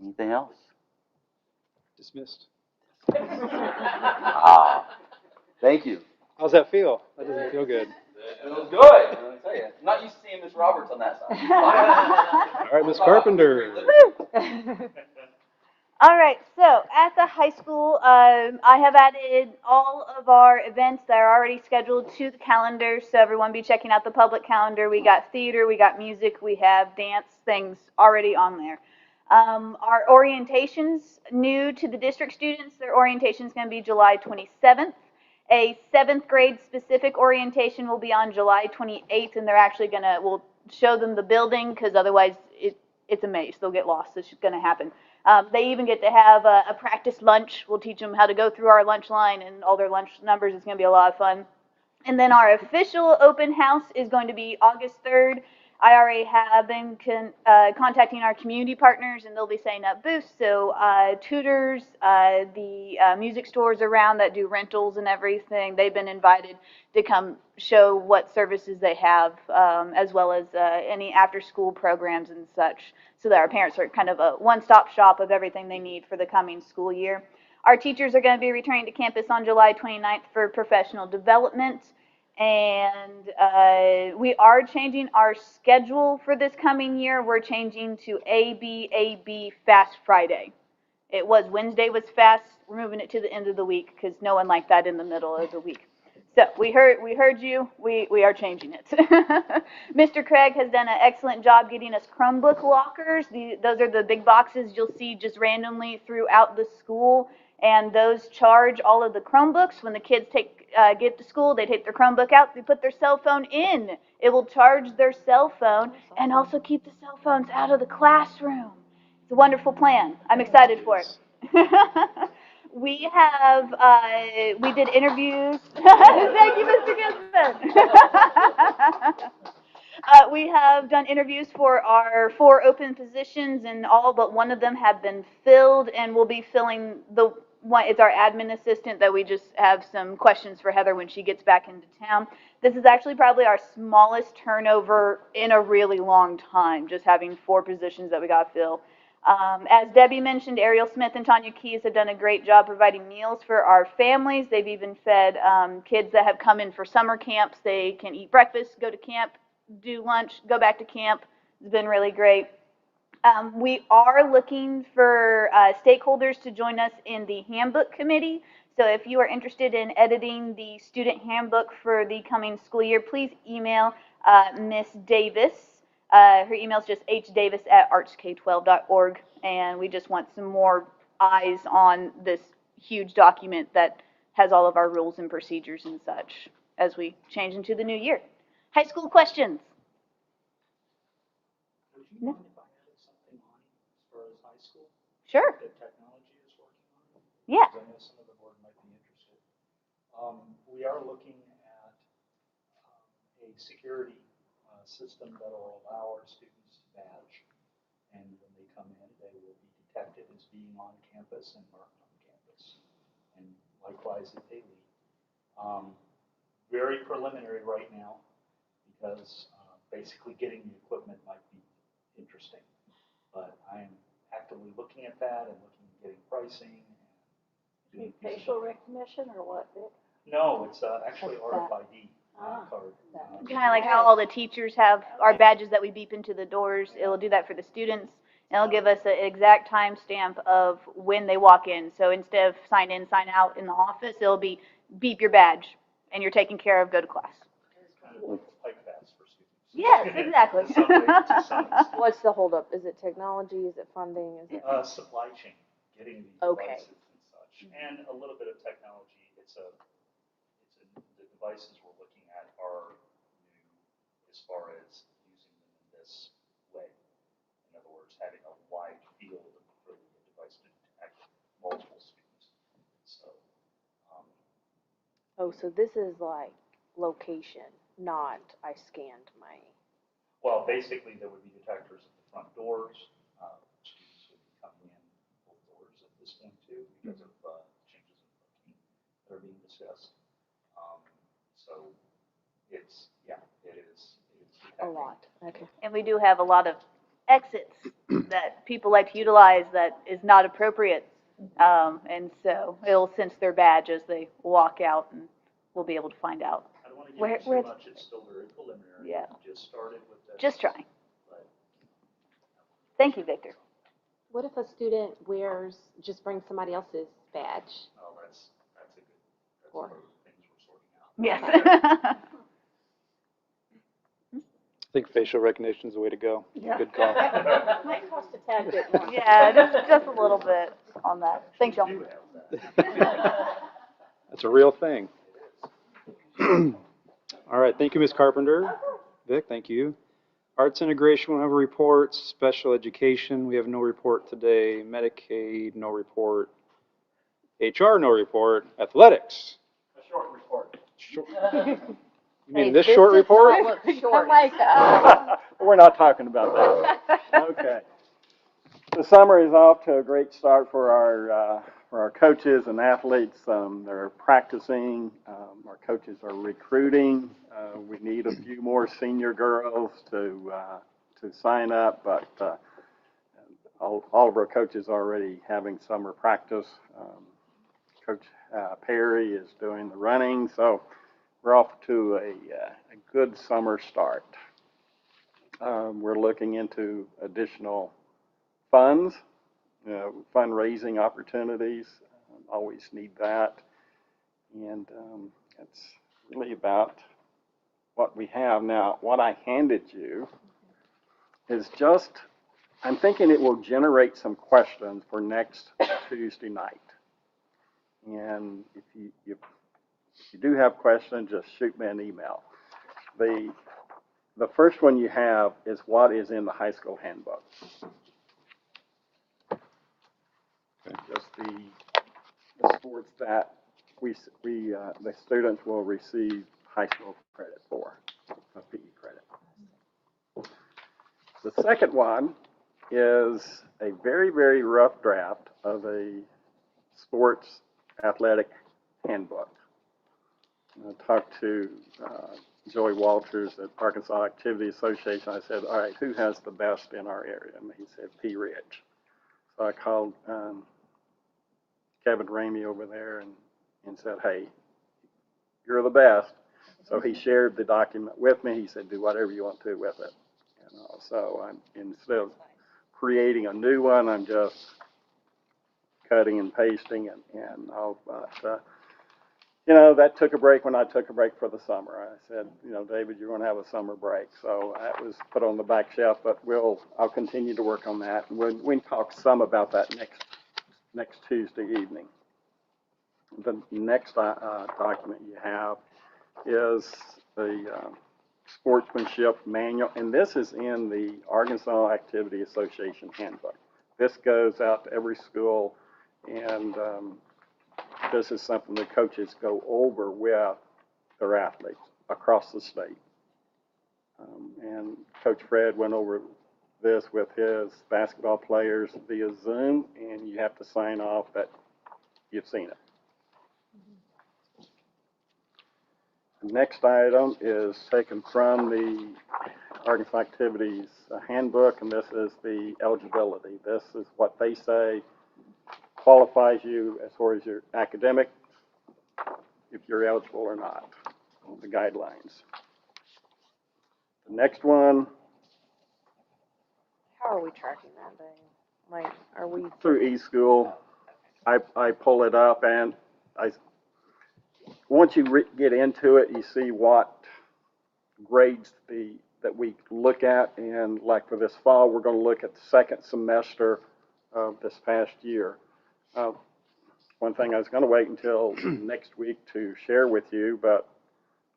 anything else? Dismissed. Thank you. How's that feel? That doesn't feel good. It feels good. Let me tell you. I'm not used to seeing Miss Roberts on that side. All right, Miss Carpenter. All right, so at the high school, I have added all of our events that are already scheduled to the calendar, so everyone be checking out the public calendar. We got theater, we got music, we have dance things already on there. Our orientations, new to the district students, their orientation is going to be July 27th. A 7th grade specific orientation will be on July 28th, and they're actually we'll show them the building because otherwise it's a maze. They'll get lost. It's going to happen. They even get to have a practice lunch. We'll teach them how to go through our lunch line and all their lunch numbers. It's going to be a lot of fun. And then our official open house is going to be August 3rd. I already have been contacting our community partners, and they'll be setting up booths. So tutors, the music stores around that do rentals and everything, they've been invited to come show what services they have, as well as any after-school programs and such, so that our parents are kind of a one-stop shop of everything they need for the coming school year. Our teachers are going to be returning to campus on July 29th for professional development. And we are changing our schedule for this coming year. We're changing to AB Fast Friday. It was Wednesday was fast. We're moving it to the end of the week because no one liked that in the middle of the week. So we heard you. We are changing it. Mr. Craig has done an excellent job getting us Chromebook lockers. Those are the big boxes you'll see just randomly throughout the school. And those charge all of the Chromebooks. When the kids get to school, they take their Chromebook out, they put their cell phone in. It will charge their cell phone and also keep the cell phones out of the classroom. It's a wonderful plan. I'm excited for it. We did interviews. Thank you, Mr. Gisman. We have done interviews for our 4 open positions, and all but one of them have been filled, and we'll be filling the one. It's our admin assistant that we just have some questions for Heather when she gets back into town. This is actually probably our smallest turnover in a really long time, just having 4 positions that we got to fill. As Debbie mentioned, Ariel Smith and Tanya Keys have done a great job providing meals for our families. They've even fed kids that have come in for summer camps. They can eat breakfast, go to camp, do lunch, go back to camp. It's been really great. We are looking for stakeholders to join us in the handbook committee. So if you are interested in editing the student handbook for the coming school year, please email Miss Davis. Her email is just hdavis@artsk12.org, and we just want some more eyes on this huge document that has all of our rules and procedures and such as we change into the new year. High school questions? Would you mind if I added high school Sure. that technology is working on? Yeah. Because I know some of the board might be interested. We are looking at a security system that will allow our students to badge. And when they come in, they will be detected as being on campus and marked on campus. And likewise if they leave. Very preliminary right now because basically getting the equipment might be interesting. But I am actively looking at that and looking at getting pricing. And Facial recognition or what, Vic? No, it's actually What's that? RFID card. Kind of like how all the teachers have our badges that we beep into the doors. It will do that for the students. And it'll give us an exact timestamp of when they walk in. So instead of sign in, sign out in the office, it'll be beep your badge and you're taken care of, go to class. Kind of like a pipe fast for students. Yes, exactly. To some extent. What's the holdup? Is it technology? Is it funding? Is it? Supply chain, getting the Okay. devices and such, and a little bit of technology. The devices we're looking at are new as far as using them in this way. In other words, having a wide field for the device to detect multiple students. So, Oh, so this is like location, not I scanned my. well, basically there would be detectors at the front doors. Students would be coming in both doors at this point too because of changes in booking that are being discussed. So it's, yeah, it is A lot, okay. And we do have a lot of exits that people like to utilize that is not appropriate. And so it'll sense their badge as they walk out and we'll be able to find out. I don't want to Where- give you where- too much, it's still very preliminary. Yeah. We just started with this. Just trying. But Thank you, Victor. What if a student just brings somebody else's badge? oh, that's a good, that's Or- one of the things we're sorting out. Yes. I think facial recognition is the way to go. Yeah. Good call. Might cost a tad bit more. Yeah, just a little bit on that. Thanks, y'all. You have that. That's a real thing. All right, thank you, Ms. Carpenter. Vic, thank you. Arts integration, we'll have a report. Special education, we have no report today. Medicaid, no report. HR, no report. Athletics. A short report. You mean this short report? Oh my God. We're not talking about that. Okay. The summer is off to a great start for our coaches and athletes. They're practicing. Our coaches are recruiting. We need a few more senior girls to sign up, but all of our coaches are already having summer practice. Coach Perry is doing the running, so we're off to a good summer start. We're looking into additional funds, fundraising opportunities. Always need that. And that's really about what we have. Now, what I handed you is just, I'm thinking it will generate some questions for next Tuesday night. And if you do have questions, just shoot me an email. The first one you have is what is in the high school handbook. Just the sports that the students will receive high school credit for, a PE credit. The second one is a very, very rough draft of a sports athletic handbook. I talked to Joey Walters at Arkansas Activity Association. I said, all right, who has the best in our area? And he said, P. Ridge. So I called Kevin Ramey over there and said, hey, you're the best. So he shared the document with me. He said, do whatever you want to with it. So instead of creating a new one, I'm just cutting and pasting and all. But, that took a break when I took a break for the summer. I said, David, you're going to have a summer break. So that was put on the back shelf, but I'll continue to work on that. And we can talk some about that next Tuesday evening. The next document you have is the sportsmanship manual, and this is in the Arkansas Activity Association handbook. This goes out to every school, and this is something the coaches go over with their athletes across the state. And Coach Fred went over this with his basketball players via Zoom, and you have to sign off that you've seen it. The next item is taken from the Arkansas Activities Handbook, and this is the eligibility. This is what they say qualifies you as far as your academic, if you're eligible or not, the guidelines. The next one, How are we tracking that, Dave? Like, are we? through eSchool, I pull it up, and once you get into it, you see what grades that we look at, and like for this fall, we're going to look at the second semester of this past year. One thing I was going to wait until next week to share with you, but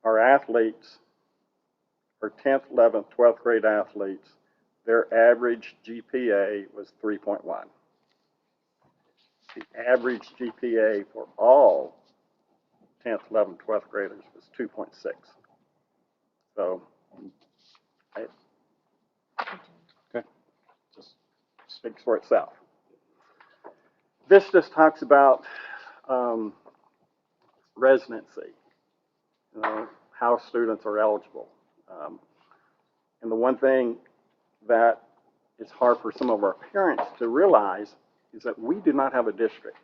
our athletes, our 10th, 11th, 12th grade athletes, their average GPA was 3.1. The average GPA for all 10th, 11th, 12th graders was 2.6. So, Okay. just speaks for itself. This just talks about residency, how students are eligible. And the one thing that is hard for some of our parents to realize is that we do not have a district.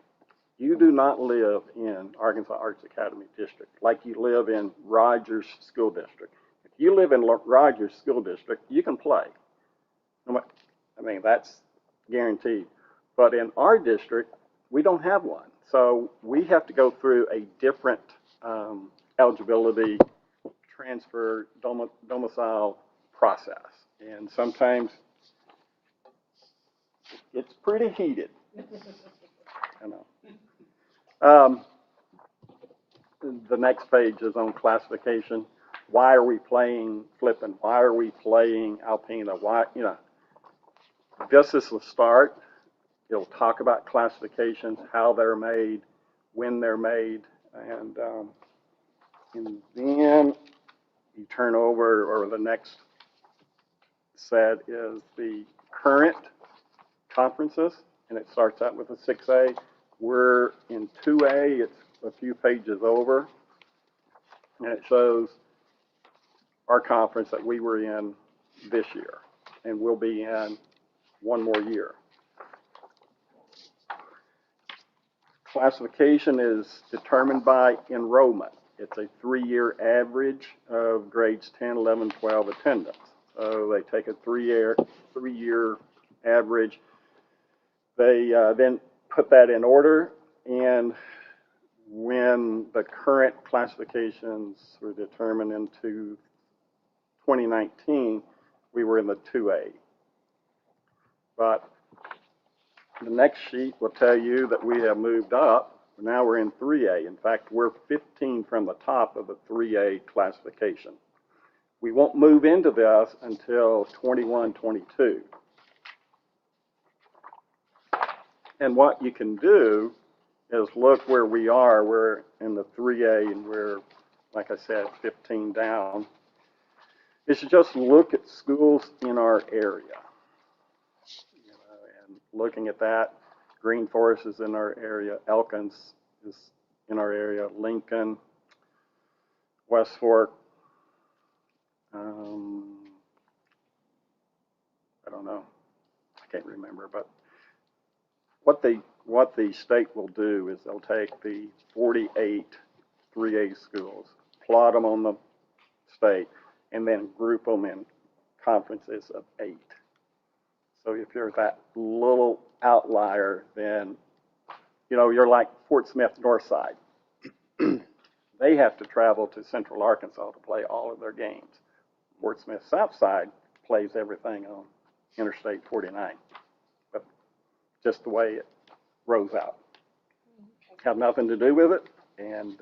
You do not live in Arkansas Arts Academy District like you live in Rogers School District. If you live in Rogers School District, you can play. I mean, that's guaranteed. But in our district, we don't have one. So we have to go through a different eligibility transfer domicile process. And sometimes it's pretty heated. I know. The next page is on classification. Why are we playing flipping? Why are we playing alpina? Why, this is the start. It'll talk about classifications, how they're made, when they're made, and then you turn over, or the next set is the current conferences, and it starts out with a 6A. We're in 2A, it's a few pages over, and it shows our conference that we were in this year, and we'll be in one more year. Classification is determined by enrollment. It's a 3-year average of grades 10, 11, 12 attendance. So they take a three-year average. They then put that in order, and when the current classifications were determined into 2019, we were in the 2A. But the next sheet will tell you that we have moved up. Now we're in 3A. In fact, we're 15 from the top of the 3A classification. We won't move into this until 21, 22. And what you can do is look where we are. We're in the 3A, and we're, like I said, 15 down. You should just look at schools in our area. And looking at that, Green Forest is in our area, Elkins is in our area, Lincoln, West Fork, I don't know, I can't remember, but what the state will do is they'll take the 48 3A schools, plot them on the state, and then group them in conferences of 8. So if you're that little outlier, then, you're like Fort Smith Northside. They have to travel to Central Arkansas to play all of their games. Fort Smith Southside plays everything on Interstate 49. But just the way it rolls out. Have nothing to do with it, and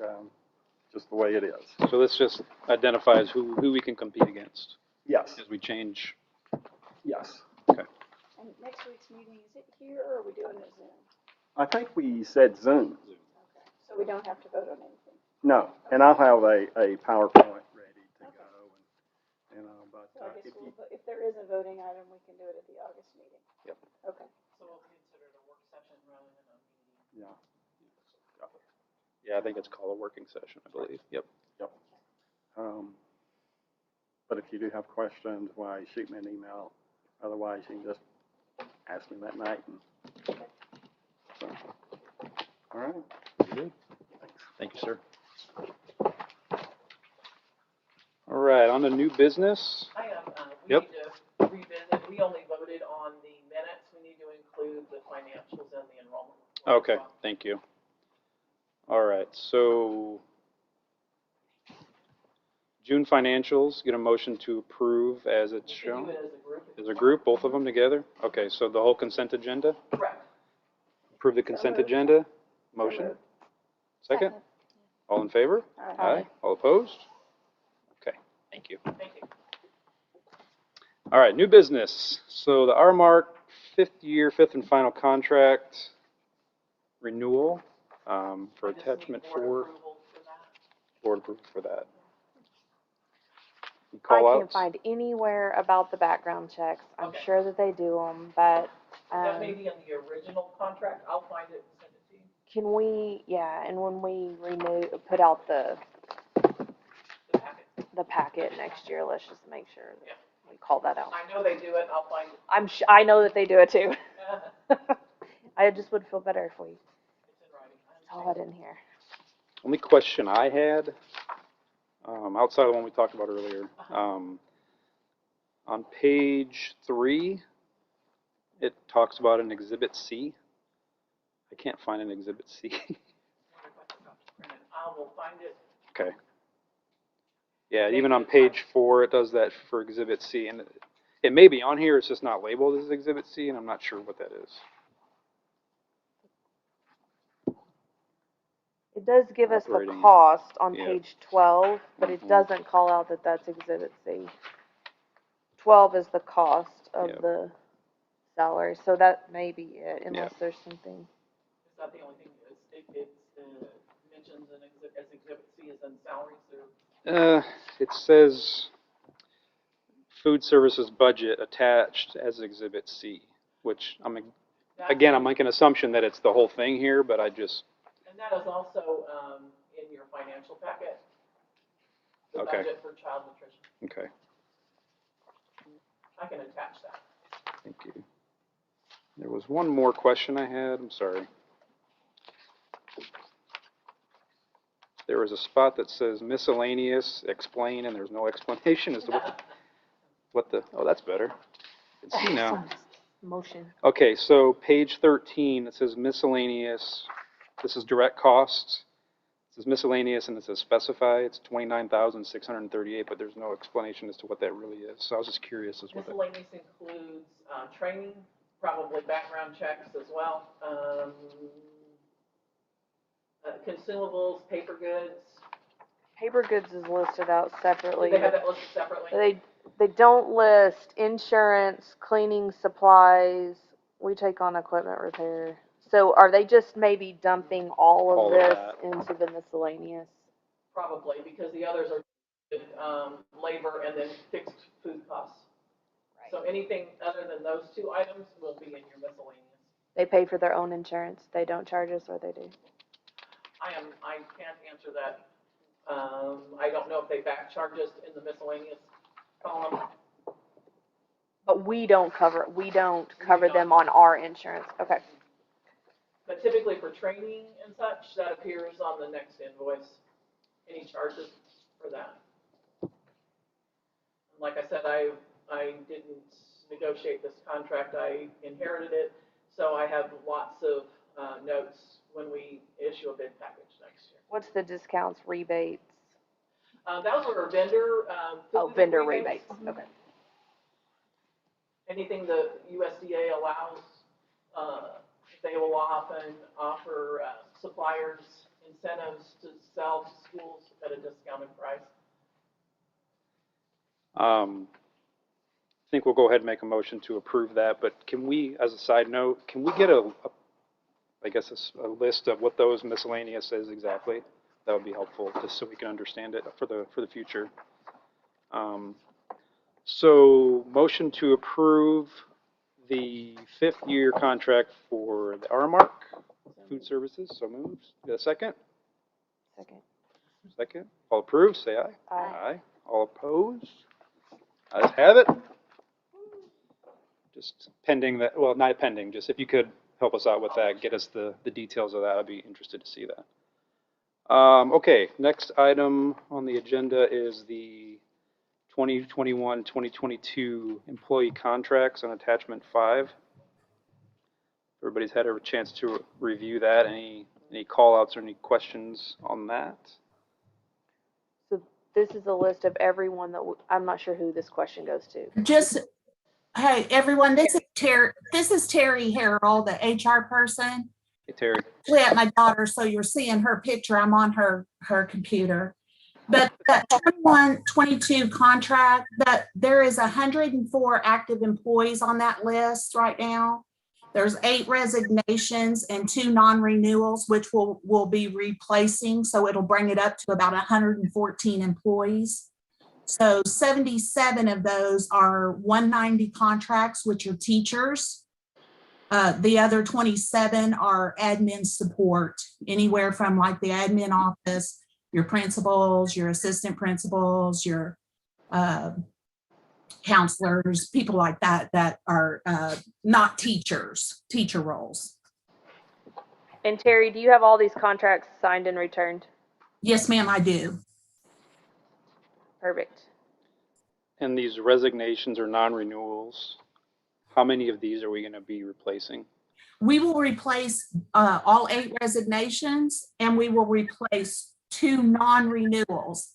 just the way it is. So this just identifies who we can compete against Yes. as we change. Yes. Okay. And next week's meeting, is it here or are we doing it Zoom? I think we said Zoom. Okay, so we don't have to vote on anything. No, and I'll have a PowerPoint ready to go. But So I guess if you, if there is a voting item, we can do it at the August meeting. Yep. Okay. So we'll consider it a work session rather than a meeting. yeah, Yeah, I think it's called a working session, I believe. Yep. but if you do have questions, why, shoot me an email. Otherwise, you can just ask me that night. So, all right. Good. Thank you, sir. All right, on to new business. I have, we Yep. need to revisit, we only voted on the minutes, we need to include the financials and the enrollment report as Okay, well. thank you. All right, so June financials, get a motion to approve as it's You can do shown. it as a group. if As you a want. group, both of them together? Okay, so the whole consent agenda? Correct. Approve the consent moved. agenda? Motion? moved. Second? All in favor? Aye. All opposed? Okay, thank you. Thank you. All right, new business. So the RMARC fifth and final contract renewal for I just need attachment board 4, approval for that. board approval for that. I Call can't outs? find anywhere about the background checks. I'm Okay. sure that they do them, but, That may be in the original contract, I'll find it and send it to you. can we, yeah, and when we put out The packet. the packet next year, let's just make sure Yeah. that we call that out. I know they do it, I'll find it. I know that they do it too. It's I just would feel better if we in writing. I saw it in here. Only question I had, outside of the one we talked about earlier, on page 3, it talks about an Exhibit C. I can't find an Exhibit C. I will find it. Okay. Yeah, even on page 4, it does that for Exhibit C, and it may be on here, it's just not labeled as Exhibit C, and I'm not sure what that is. It does give us the Operating, cost on yeah. page 12, but it Mhm. doesn't call out that that's Exhibit C. 12 is the cost of Yep. the salary, so that may be it, unless Yep. there's something. Is that the only thing, it mentions an exhibit, as Exhibit C is in salaries or? It says food services budget attached as Exhibit C, which again, I'm making an assumption that it's the whole thing here, but I just, And that is also, in your financial packet. The Okay. budget for child nutrition. okay, I can attach that. thank you. There was one more question I had, I'm sorry. There was a spot that says miscellaneous, explain, and there's no explanation as to oh, that's better. I can see now. Motion. Okay, so page 13, it says miscellaneous, this is direct costs. It says miscellaneous and it says specify, it's 29,638, but there's no explanation as to what that really is. So I was just curious as to what that. Miscellaneous includes, training, probably background checks as well. Consumables, paper goods. Paper goods is listed out separately. They have that listed separately. They don't list insurance, cleaning supplies. We take on equipment repair. So are they just maybe dumping all All of of this that. into the miscellaneous? Probably, because the others are, labor and then fixed food costs. Right. So anything other than those 2 items will be in your miscellaneous. They pay for their own insurance. They don't charge us, or they do? I can't answer that. I don't know if they back charge us in the miscellaneous column. But we don't cover don't. them on our insurance. Okay. But typically for training and such, that appears on the next invoice, any charges for that. And like I said, I didn't negotiate this contract, I inherited it, so I have lots of notes when we issue a bid package next year. What's the discounts, rebates? Those were vendor, food Vendor rebates. rebates. Okay. Anything the USDA allows, they will often offer suppliers incentives to sell to schools at a discounted price. think we'll go ahead and make a motion to approve that, but can we, as a side note, can we get I guess, a list of what those miscellaneous is exactly? That would be helpful, just so we can understand it for the future. So motion to approve the 5th-year contract for the Aramark Food Services. So moved. Get a second? Second. Second. All approved, say aye. Aye. Aye. All opposed? Ayes have it. Just pending that, well, not pending, just if you could help us out with that, get us the details of that, I'd be interested to see that. Okay, next item on the agenda is the 2021-2022 employee contracts on attachment 5. Everybody's had a chance to review that. Any call-outs or any questions on that? So this is a list of everyone that, I'm not sure who this question goes to. Just, hey, everyone, this is Terry Harrell, the HR person. Hey, Terry. At my daughter, so you're seeing her picture. I'm on her computer. But that 21-22 contract, that there is 104 active employees on that list right now. There's 8 resignations and 2 non-renewals, which we'll be replacing. So it'll bring it up to about 114 employees. So 77 of those are 190 contracts, which are teachers. The other 27 are admin support, anywhere from like the admin office, your principals, your assistant principals, your counselors, people like that, that are not teachers, teacher roles. And Terry, do you have all these contracts signed and returned? Yes, ma'am, I do. Perfect. And these resignations or non-renewals, how many of these are we going to be replacing? We will replace all 8 resignations, and we will replace 2 non-renewals.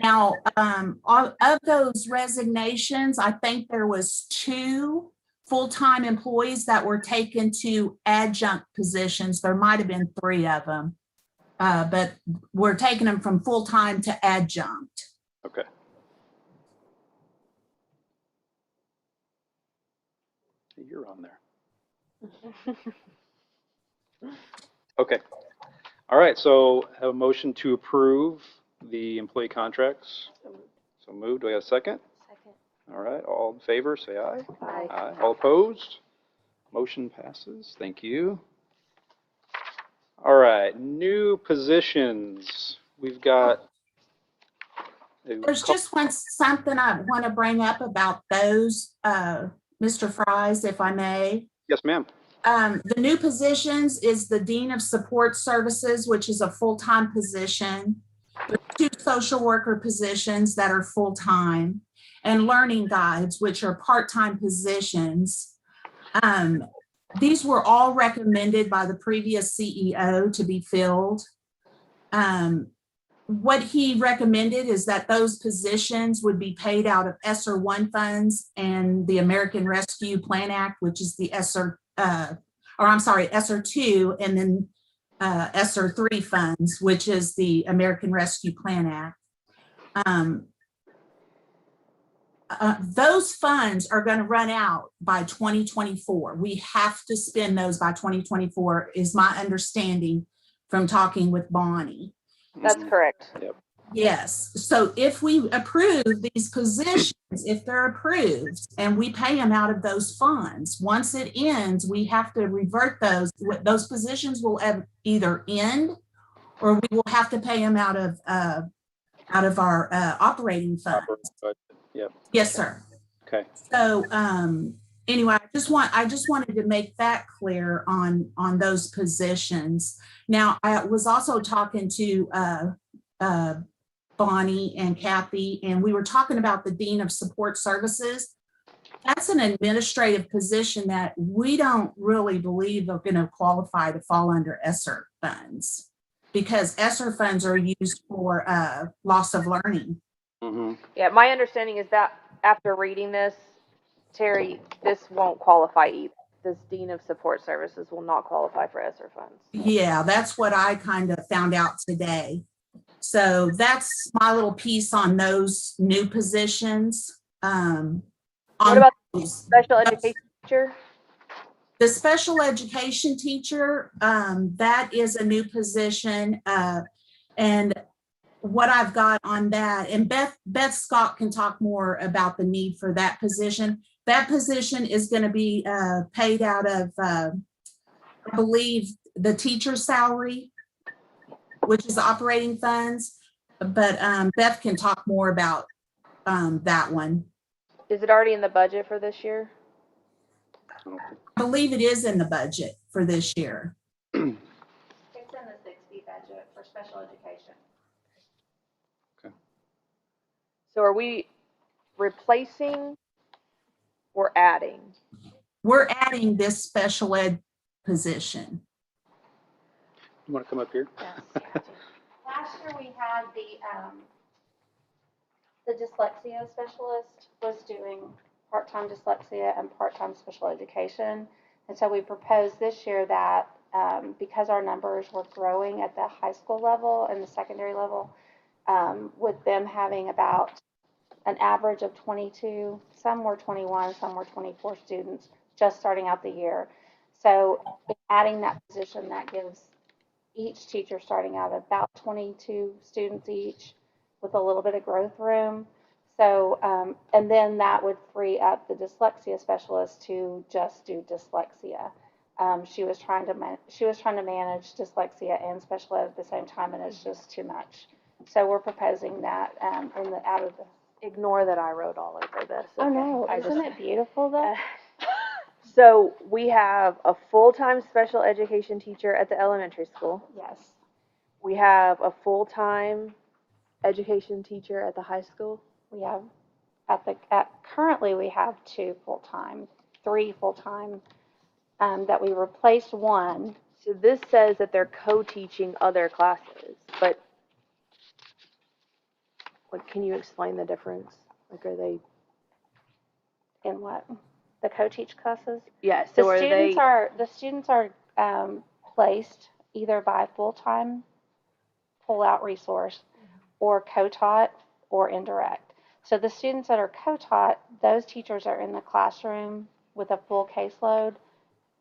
Now, of those resignations, I think there was 2 full-time employees that were taken to adjunct positions. There might have been 3 of them, but we're taking them from full-time to adjunct. Okay. You're on there. Okay. All right, so have a motion to approve the employee contracts. So moved. Do I have a second? Second. All right, all in favor, say aye. Aye. Aye. All opposed? Motion passes. Thank you. All right, new positions. We've got. There's just something I want to bring up about those, Mr. Fries, if I may. Yes, ma'am. The new positions is the Dean of Support Services, which is a full-time position. There's 2 social worker positions that are full-time, and learning guides, which are part-time positions. These were all recommended by the previous CEO to be filled. What he recommended is that those positions would be paid out of ESSER 1 funds and the American Rescue Plan Act, which is the ESSER 2, and then ESSER 3 funds, which is the American Rescue Plan Act. Those funds are going to run out by 2024. We have to spend those by 2024, is my understanding from talking with Bonnie. That's correct. Yep. Yes. So if we approve these positions, if they're approved and we pay them out of those funds, once it ends, we have to revert those. Those positions will either end, or we will have to pay them out of our operating funds. Yep. Yes, sir. Okay. So anyway, I just wanted to make that clear on those positions. Now, I was also talking to Bonnie and Kathy, and we were talking about the Dean of Support Services. That's an administrative position that we don't really believe are going to qualify to fall under ESSER funds, because ESSER funds are used for loss of learning. Mm-hmm. Yeah, my understanding is that after reading this, Terry, this won't qualify either. This Dean of Support Services will not qualify for ESSER funds. Yeah, that's what I kind of found out today. So that's my little piece on those new positions. On What on about those. special education teacher? The special education teacher, that is a new position, and what I've got on that, and Beth Scott can talk more about the need for that position. That position is going to be paid out of, I believe, the teacher's salary, which is operating funds. But Beth can talk more about that one. Is it already in the budget for this year? I believe it is in the budget for this year. It's in the 60 budget for special education. So are we replacing or adding? We're adding this special ed position. You want to come up here? Yes. Last year we had the dyslexia specialist was doing part-time dyslexia and part-time special education. And so we proposed this year that because our numbers were growing at the high school level and the secondary level, with them having about an average of 22, some were 21, some were 24 students just starting out the year. So adding that position, that gives each teacher starting out about 22 students each with a little bit of growth room. So, and then that would free up the dyslexia specialist to just do dyslexia. She was trying to manage dyslexia and special ed at the same time, and it's just too much. So we're proposing that out of the. Ignore that I wrote all over this. Oh okay? no, isn't it beautiful though? So we have a full-time special education teacher at the elementary school. Yes. We have a full-time education teacher at the high school. We have currently we have 2 full-time, 3 full-time, that we replaced one. So this says that they're co-teaching other classes, but like, can you explain the difference? Like, are they? In what? The co-teach classes? Yeah, so The students are placed either by full-time pull-out resource or co-taught or indirect. So the students that are co-taught, those teachers are in the classroom with a full caseload,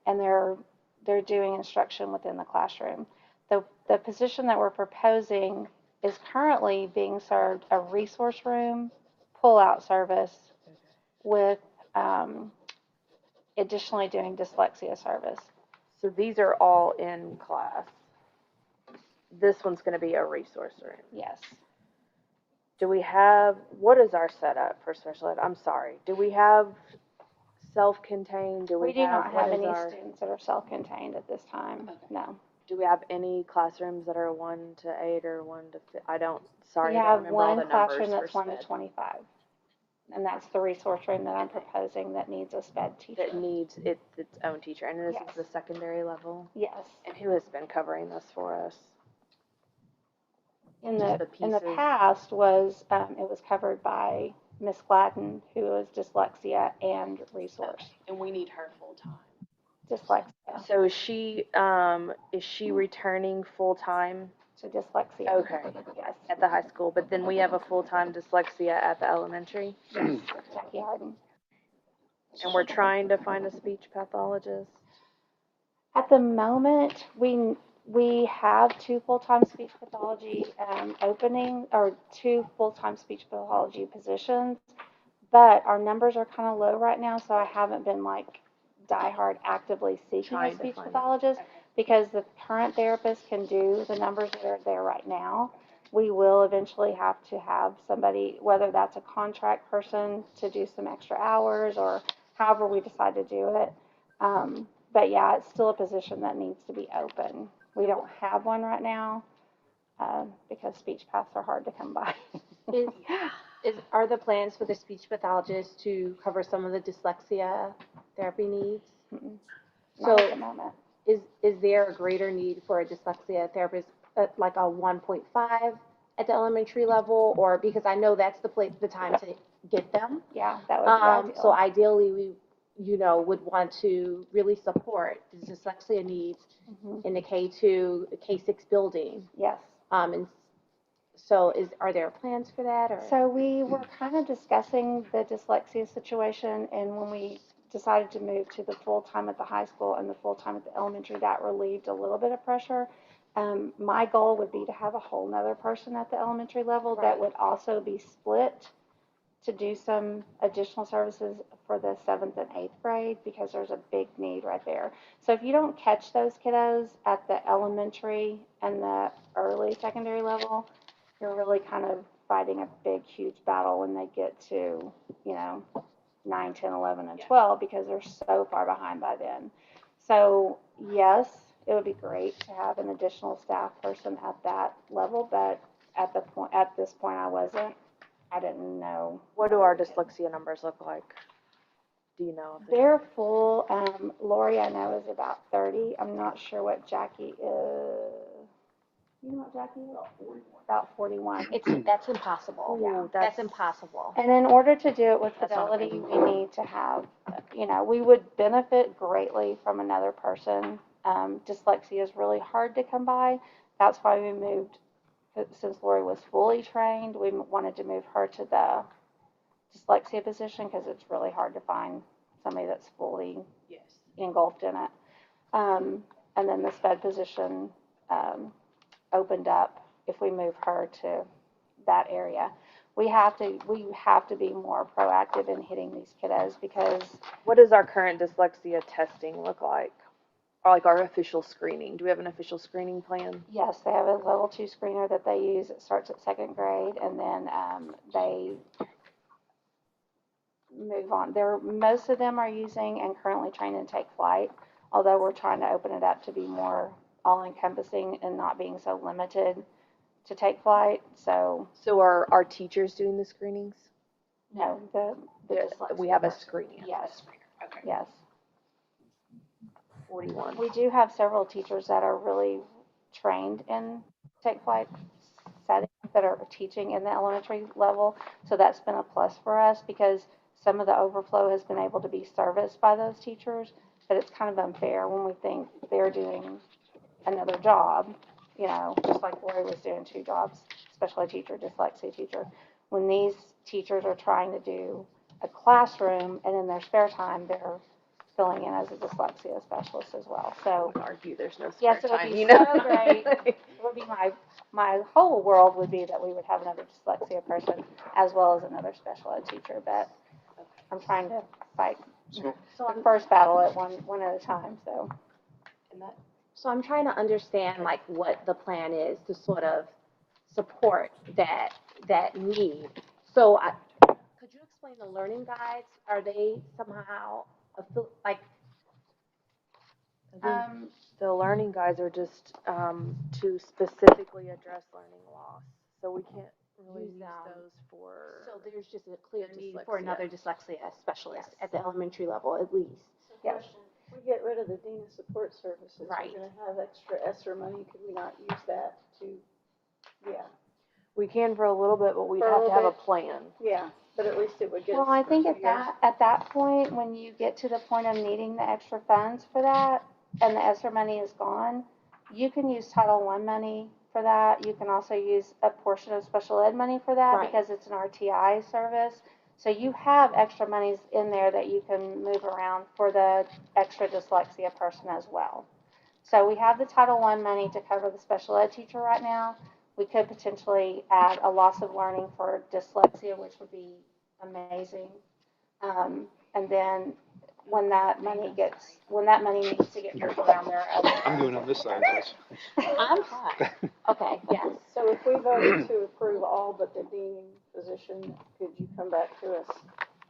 and they're doing instruction within the classroom. The position that we're proposing is currently being served a resource room pull-out service with additionally doing dyslexia service. So these are all in class. This one's going to be a resource room. Yes. Do we have, what is our setup for special ed? I'm sorry. Do we have self-contained? We do not have any our, students that are self-contained at this time. Okay. No. Do we have any classrooms that are 1 to 8 or 1 to 5? I don't We remember have all the one classroom numbers that's 1 to SPED. 25. And that's the resource room that I'm proposing that needs a SPED teacher. That needs its own teacher. And this Yes. is the secondary level? Yes. And who has been covering this for us? In the past it was covered by Miss Gladden, who is dyslexia and resource. And we need her full-time. Dyslexia. So is she returning full-time? So dyslexia. Okay. Yes. At the high school, but then we have a full-time dyslexia at the elementary? Yes. Jackie Harden. And we're trying to find a speech pathologist? At the moment, we have 2 full-time speech pathology opening, or 2 full-time speech pathology positions, but our numbers are kind of low right now, so I haven't been like diehard actively seeking a speech pathologist, because the current therapist can do the numbers that are there right now. We will eventually have to have somebody, whether that's a contract person to do some extra hours or however we decide to do it. But yeah, it's still a position that needs to be open. We don't have one right now because speech paths are hard to come by. Are the plans for the speech pathologist to cover some of the dyslexia therapy needs? Not at the moment. Is there a greater need for a dyslexia therapist, like a 1.5 at the elementary level, or because I know that's the time to get them? Yeah, that would be ideal. So ideally, we would want to really support the dyslexia needs in the K2, K6 building. Yes. And So are there plans for that or? So we were kind of discussing the dyslexia situation, and when we decided to move to the full-time at the high school and the full-time at the elementary, that relieved a little bit of pressure. My goal would be to have a whole nother person at the elementary level that Right. would also be split to do some additional services for the 7th and 8th grade, because there's a big need right there. So if you don't catch those kiddos at the elementary and the early secondary level, you're really kind of fighting a big, huge battle when they get to, 9, 10, 11, and 12, because they're so far behind by then. So yes, it would be great to have an additional staff person at that level, but at this point, I didn't know. What do our dyslexia numbers look like? Do you know? They're full. Lori, I know, is about 30. I'm not sure what Jackie is. You know what Jackie is? About 41. That's impossible. Yeah. That's impossible. And in order to do it with That's not fidelity, we need to have, we would benefit greatly from another person. Dyslexia is really hard to come by. That's why we moved, since Lori was fully trained, we wanted to move her to the dyslexia position, because it's really hard to find somebody that's fully Yes. engulfed in it. And then the sped position opened up if we move her to that area. We have to be more proactive in hitting these kiddos, because What does our current dyslexia testing look like? Or like our official screening? Do we have an official screening plan? yes, they have a level 2 screener that they use. It starts at 2nd grade, and then they move on. Most of them are using and currently trained in Take Flight, although we're trying to open it up to be more all-encompassing and not being so limited to Take Flight. So So are our teachers doing the screenings? no, the dyslexia We have a person. screening. Yes, Okay. yes. 41. We do have several teachers that are really trained in Take Flight settings that are teaching in the elementary level. So that's been a plus for us, because some of the overflow has been able to be serviced by those teachers. But it's kind of unfair when we think they're doing another job, just like Lori was doing 2 jobs, special ed teacher, dyslexia teacher. When these teachers are trying to do a classroom, and in their spare time, they're filling in as a dyslexia specialist as well. I So would argue there's no spare yes, it would time, be you know? so great. It would be my whole world would be that we would have another dyslexia person as well as another special ed teacher. But I'm trying to fight So, the first battle at one at a time. So So I'm trying to understand like what the plan is to sort of support that need. So could you explain the learning guides? Are they somehow like The learning guides are just to specifically address learning loss. So we can't really use those for. so there's just a clear need Dyslexia. for another dyslexia specialist Yes. at the elementary level at least. yes. We get rid of the Dean of Support Services. Right. We're gonna have extra ESSER money, could we not use that to, yeah, We can for a little bit, but we'd For a have to little have a bit. plan. yeah, but at least it would get us. Well, I think through at that point, when you get to the point of needing the extra funds for that, and the ESSER money is gone, you can use Title I money for that. You can also use a portion of special ed money for that, Right. because it's an RTI service. So you have extra monies in there that you can move around for the extra dyslexia person as well. So we have the Title I money to cover the special ed teacher right now. We could potentially add a loss of learning for dyslexia, which would be amazing. And then when that money needs to get moved around, there are other. I'm doing on this side, guys. I'm fine. Okay, yes. So if we voted to approve all but the dean position, could you come back to us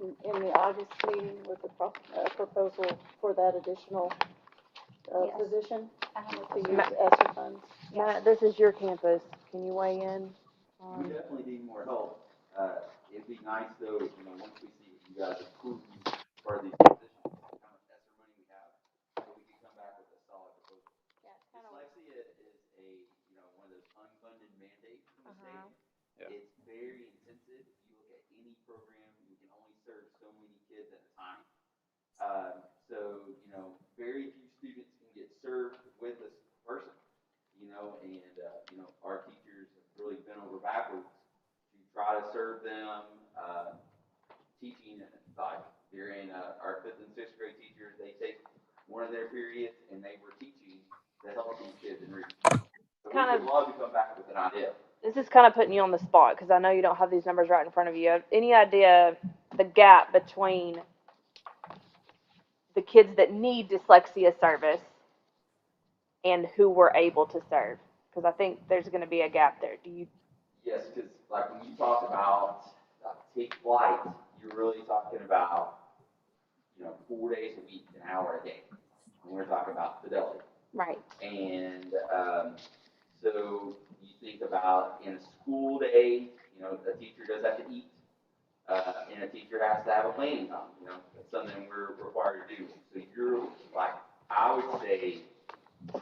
in the August meeting with a proposal for that additional Yes. position to use Matt- ESSER funds? Matt, this is your campus. Can you weigh in? We definitely need more help. It'd be nice though, once we see what you guys approve for these positions, how much extra money we have, so we can come back with a solid proposal. Dyslexia is one of those unfunded mandates from the state. Yeah. It's very intensive. If you look at any program, you can only serve so many kids at a time. So, very few students can get served with this person, and our teachers have really bent over backwards kind We of, would love to come back with an idea. this is kind of putting you on the spot, because I know you don't have these numbers right in front of you. Any idea the gap between the kids that need dyslexia service and who we're able to serve? Because I think there's going to be a gap there. Do you? Yes, because like when you talk about take flight, you're really talking about, 4 days a week, an hour a day. When we're talking about fidelity. Right. And so you think about in a school day, a teacher does have to eat, and a teacher has to have a planning time. That's something we're required to do. So you're like, I would say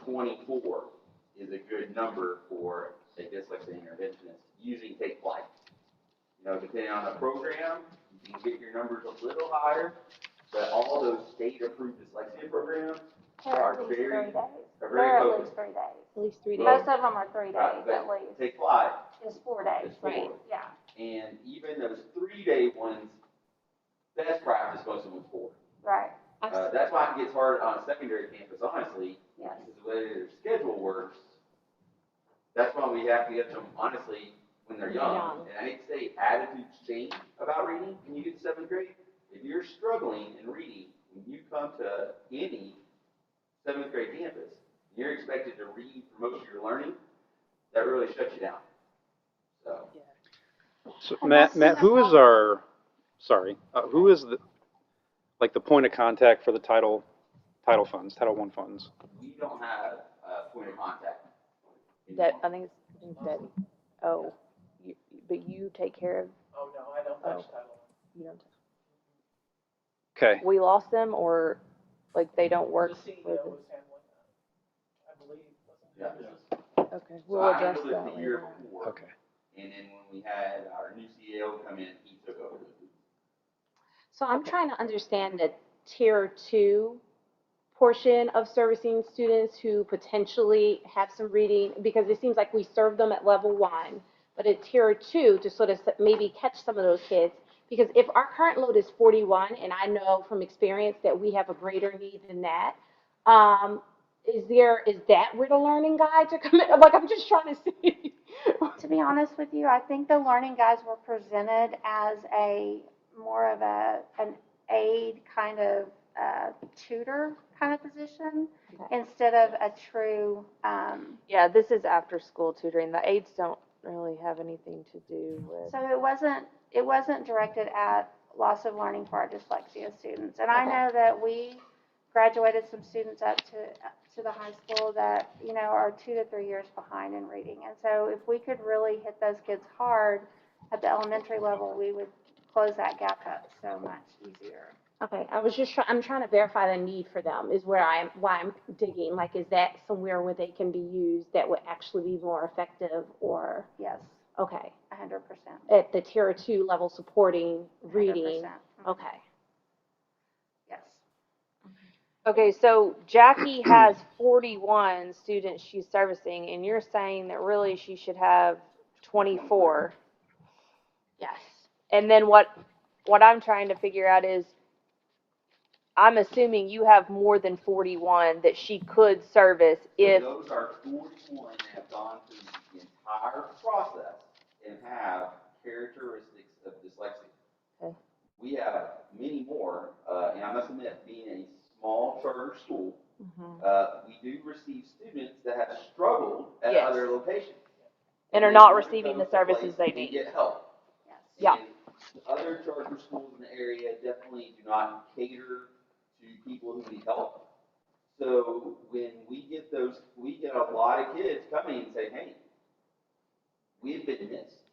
24 is a good number for a dyslexia interventionist using Take Flight. Depending on the program, you can get your numbers a little higher, but all those state-approved dyslexia programs are very focused. At least 3 days. Most of them are 3 days Right, but at least. Take Flight It's 4 days. is 4. Right. Yeah. And even those 3-day ones, best practice, most of them 4. Right. That's why it gets hard on a secondary campus, honestly, Yes. because the way their schedule works. That's why we have to get them, honestly, when they're young. And I hate to say attitudes change about reading when you get to 7th grade. If you're struggling in reading, when you come to any 7th grade campus, you're expected to read for most of your learning, that really shuts you down. So Matt, who is who is the point of contact for the Title funds, Title I funds? We don't have a point of contact. That I think it's Debbie. Oh, but you take care of. Oh, no, I don't touch Title I. You don't. Okay. We lost them, or like they don't work. The CEO with was handling that, I believe, wasn't it? Yeah. Okay, So we'll I address handled it that the year later. before. Okay. And then when we had our new CEO come in, he took over. So I'm trying to understand the tier 2 portion of servicing students who potentially have some reading, because it seems like we serve them at level 1, but at tier 2 to sort of maybe catch some of those kids. Because if our current load is 41, and I know from experience that we have a greater need than that, is that where the learning guides are coming? Like, I'm just trying to see. To be honest with you, I think the learning guides were presented as more of an aid kind of tutor kind of position instead of a true. Yeah, this is after school tutoring. The aides don't really have anything to do with. So it wasn't directed at loss of learning for our dyslexia students. And I know that we graduated some students up to the high school that, are 2 to 3 years behind in reading. And so if we could really hit those kids hard at the elementary level, we would close that gap up so much easier. Okay, I'm trying to verify the need for them is why I'm digging. Like, is that somewhere where they can be used that would actually be more effective, or? Yes. Okay. 100%. At the tier 2 level supporting reading. 100%. Okay. Yes. Okay, so Jackie has 41 students she's servicing, and you're saying that really she should have 24. Yes. And then what I'm trying to figure out is, I'm assuming you have more than 41 that she could service if. Those are 41 that have gone through the entire process and have characteristics of dyslexia. Okay. We have many more, and I must admit, being a small charter school, we do receive students that have struggled at Yes. other locations. And are they not want to receiving go the services they someplace and need. get help. Yes. Yeah. And other charter schools in the area definitely do not cater to people who need help. So when we get a lot of kids coming and say, hey, we've been missed.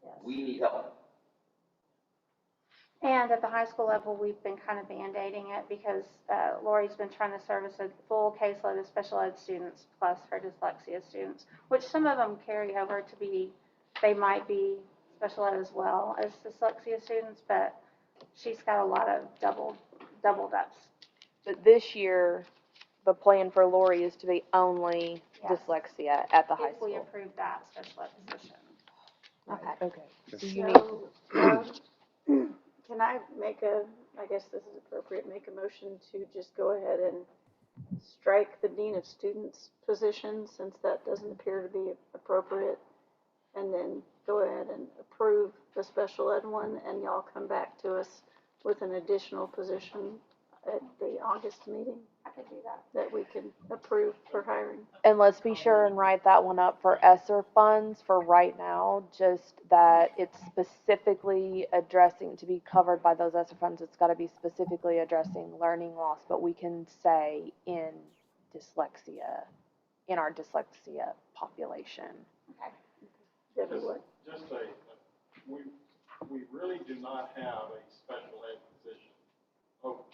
Yes. We need help. And at the high school level, we've been kind of band-aiding it because Lori's been trying to service a full caseload of special ed students plus her dyslexia students, which some of them carry over to they might be special ed as well as dyslexia students, but she's got a lot of doubled ups. But this year, the plan for Lori is to be only Yes. dyslexia at the high If we school. approve that special ed position. Okay. Okay. So you need. Can I I guess this is appropriate, make a motion to just go ahead and strike the dean of students position since that doesn't appear to be appropriate, and then go ahead and approve the special ed one, and y'all come back to us with an additional position at the August meeting I could do that. that we can approve for hiring. And let's be sure and write that one up for ESSER funds for right now, just that it's specifically addressing, to be covered by those ESSER funds, it's gotta be specifically addressing learning loss, but we can say in dyslexia, in our dyslexia population. Okay. Debbie, what? Just say, we really do not have a special ed position open.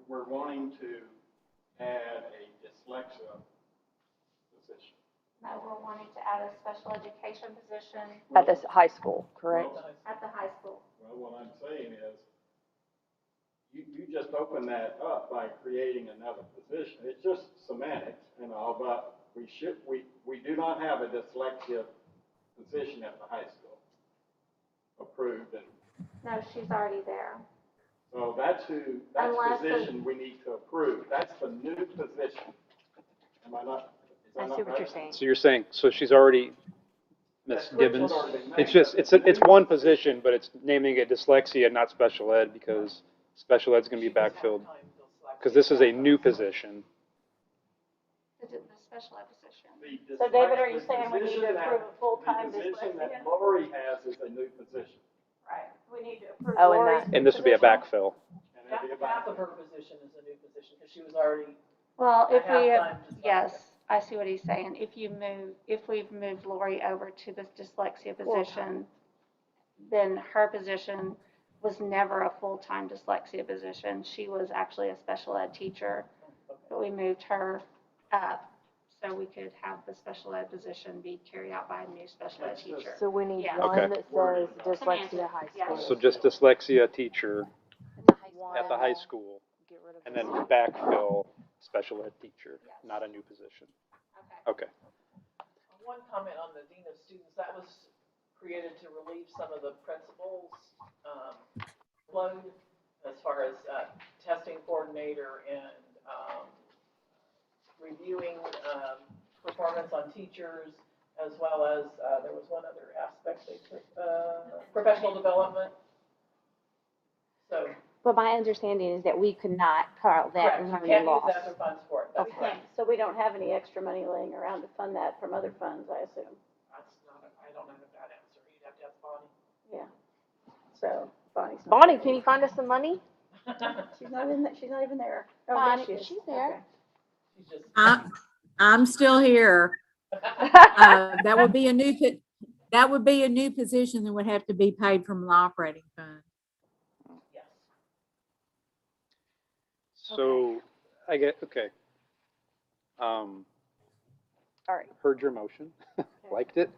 We're wanting to add a dyslexia position. No, we're wanting to add a special education position At this high school, correct? at the high school. Well, what I'm saying is, you just open that up by creating another position. It's just semantics and all, but we do not have a dyslexia position at the high school approved, and No, she's already there. so that's the Unless the- position we need to approve. That's the new position. Am I not? Is that I not see what you're right? saying. So you're saying, so she's already, Ms. That Gibbons, switch has already been it's made. just, it's one position, but it's naming it dyslexia, not special ed, because special ed's gonna be backfilled. Because this is a new position. The special ed position. So David, are you saying we need to approve a full-time The position that dyslexia? Lori has is a new position. Right, we need to approve Oh, and Lori's that- And this would be a position? backfill. And it'll be a Half of back. her position is a new position, because she was already Well, a if we have, half-time dyslexia. yes, I see what he's saying. If we've moved Lori over to this dyslexia position, then her position was never a full-time dyslexia position. She was actually a special ed teacher, but we moved her up so we could have the special ed position be carried out by a new special ed teacher. So we need Yeah. one Okay. that says dyslexia Semantic, high yeah. school. So just dyslexia teacher One, at the high school, get rid of and the then C. backfill special ed teacher, Yes. not a new position. Okay. Okay. One comment on the dean of students, that was created to relieve some of the principals' load as far as testing coordinator and reviewing performance on teachers, as well as there was one other aspect they took, professional development. So, But my understanding is that we could not call that correct, you learning can't use loss. that for funds for it, that's We correct. can't, so we don't have any extra money laying around to fund that from other funds, I assume. That's not, I don't know that answer, you'd have to ask Bonnie. Yeah. So Bonnie's not. Bonnie, can you find us some money? She's not in that, she's not even there. Oh, Bonnie, yes, she is. she's there. Okay. She's just. I'm still here. That would be a new, that would be a new position that would have to be paid from the operating fund. Yes. So, I get, okay. All right. Heard your motion, liked it.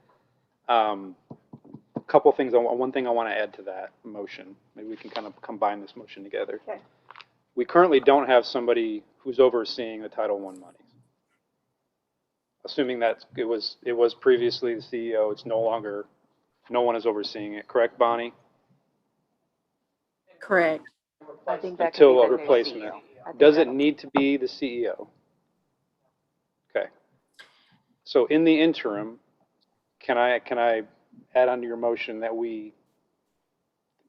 Couple things, one thing I want to add to that motion, maybe we can kind of combine this motion together. Okay. We currently don't have somebody who's overseeing the Title I monies. Assuming that it was previously the CEO, it's no longer, no one is overseeing it, correct, Bonnie? Correct. I think that could be Until a the new replacement. CEO. I think Does it that'll- need to be the CEO? Okay. So in the interim, can I add onto your motion that we,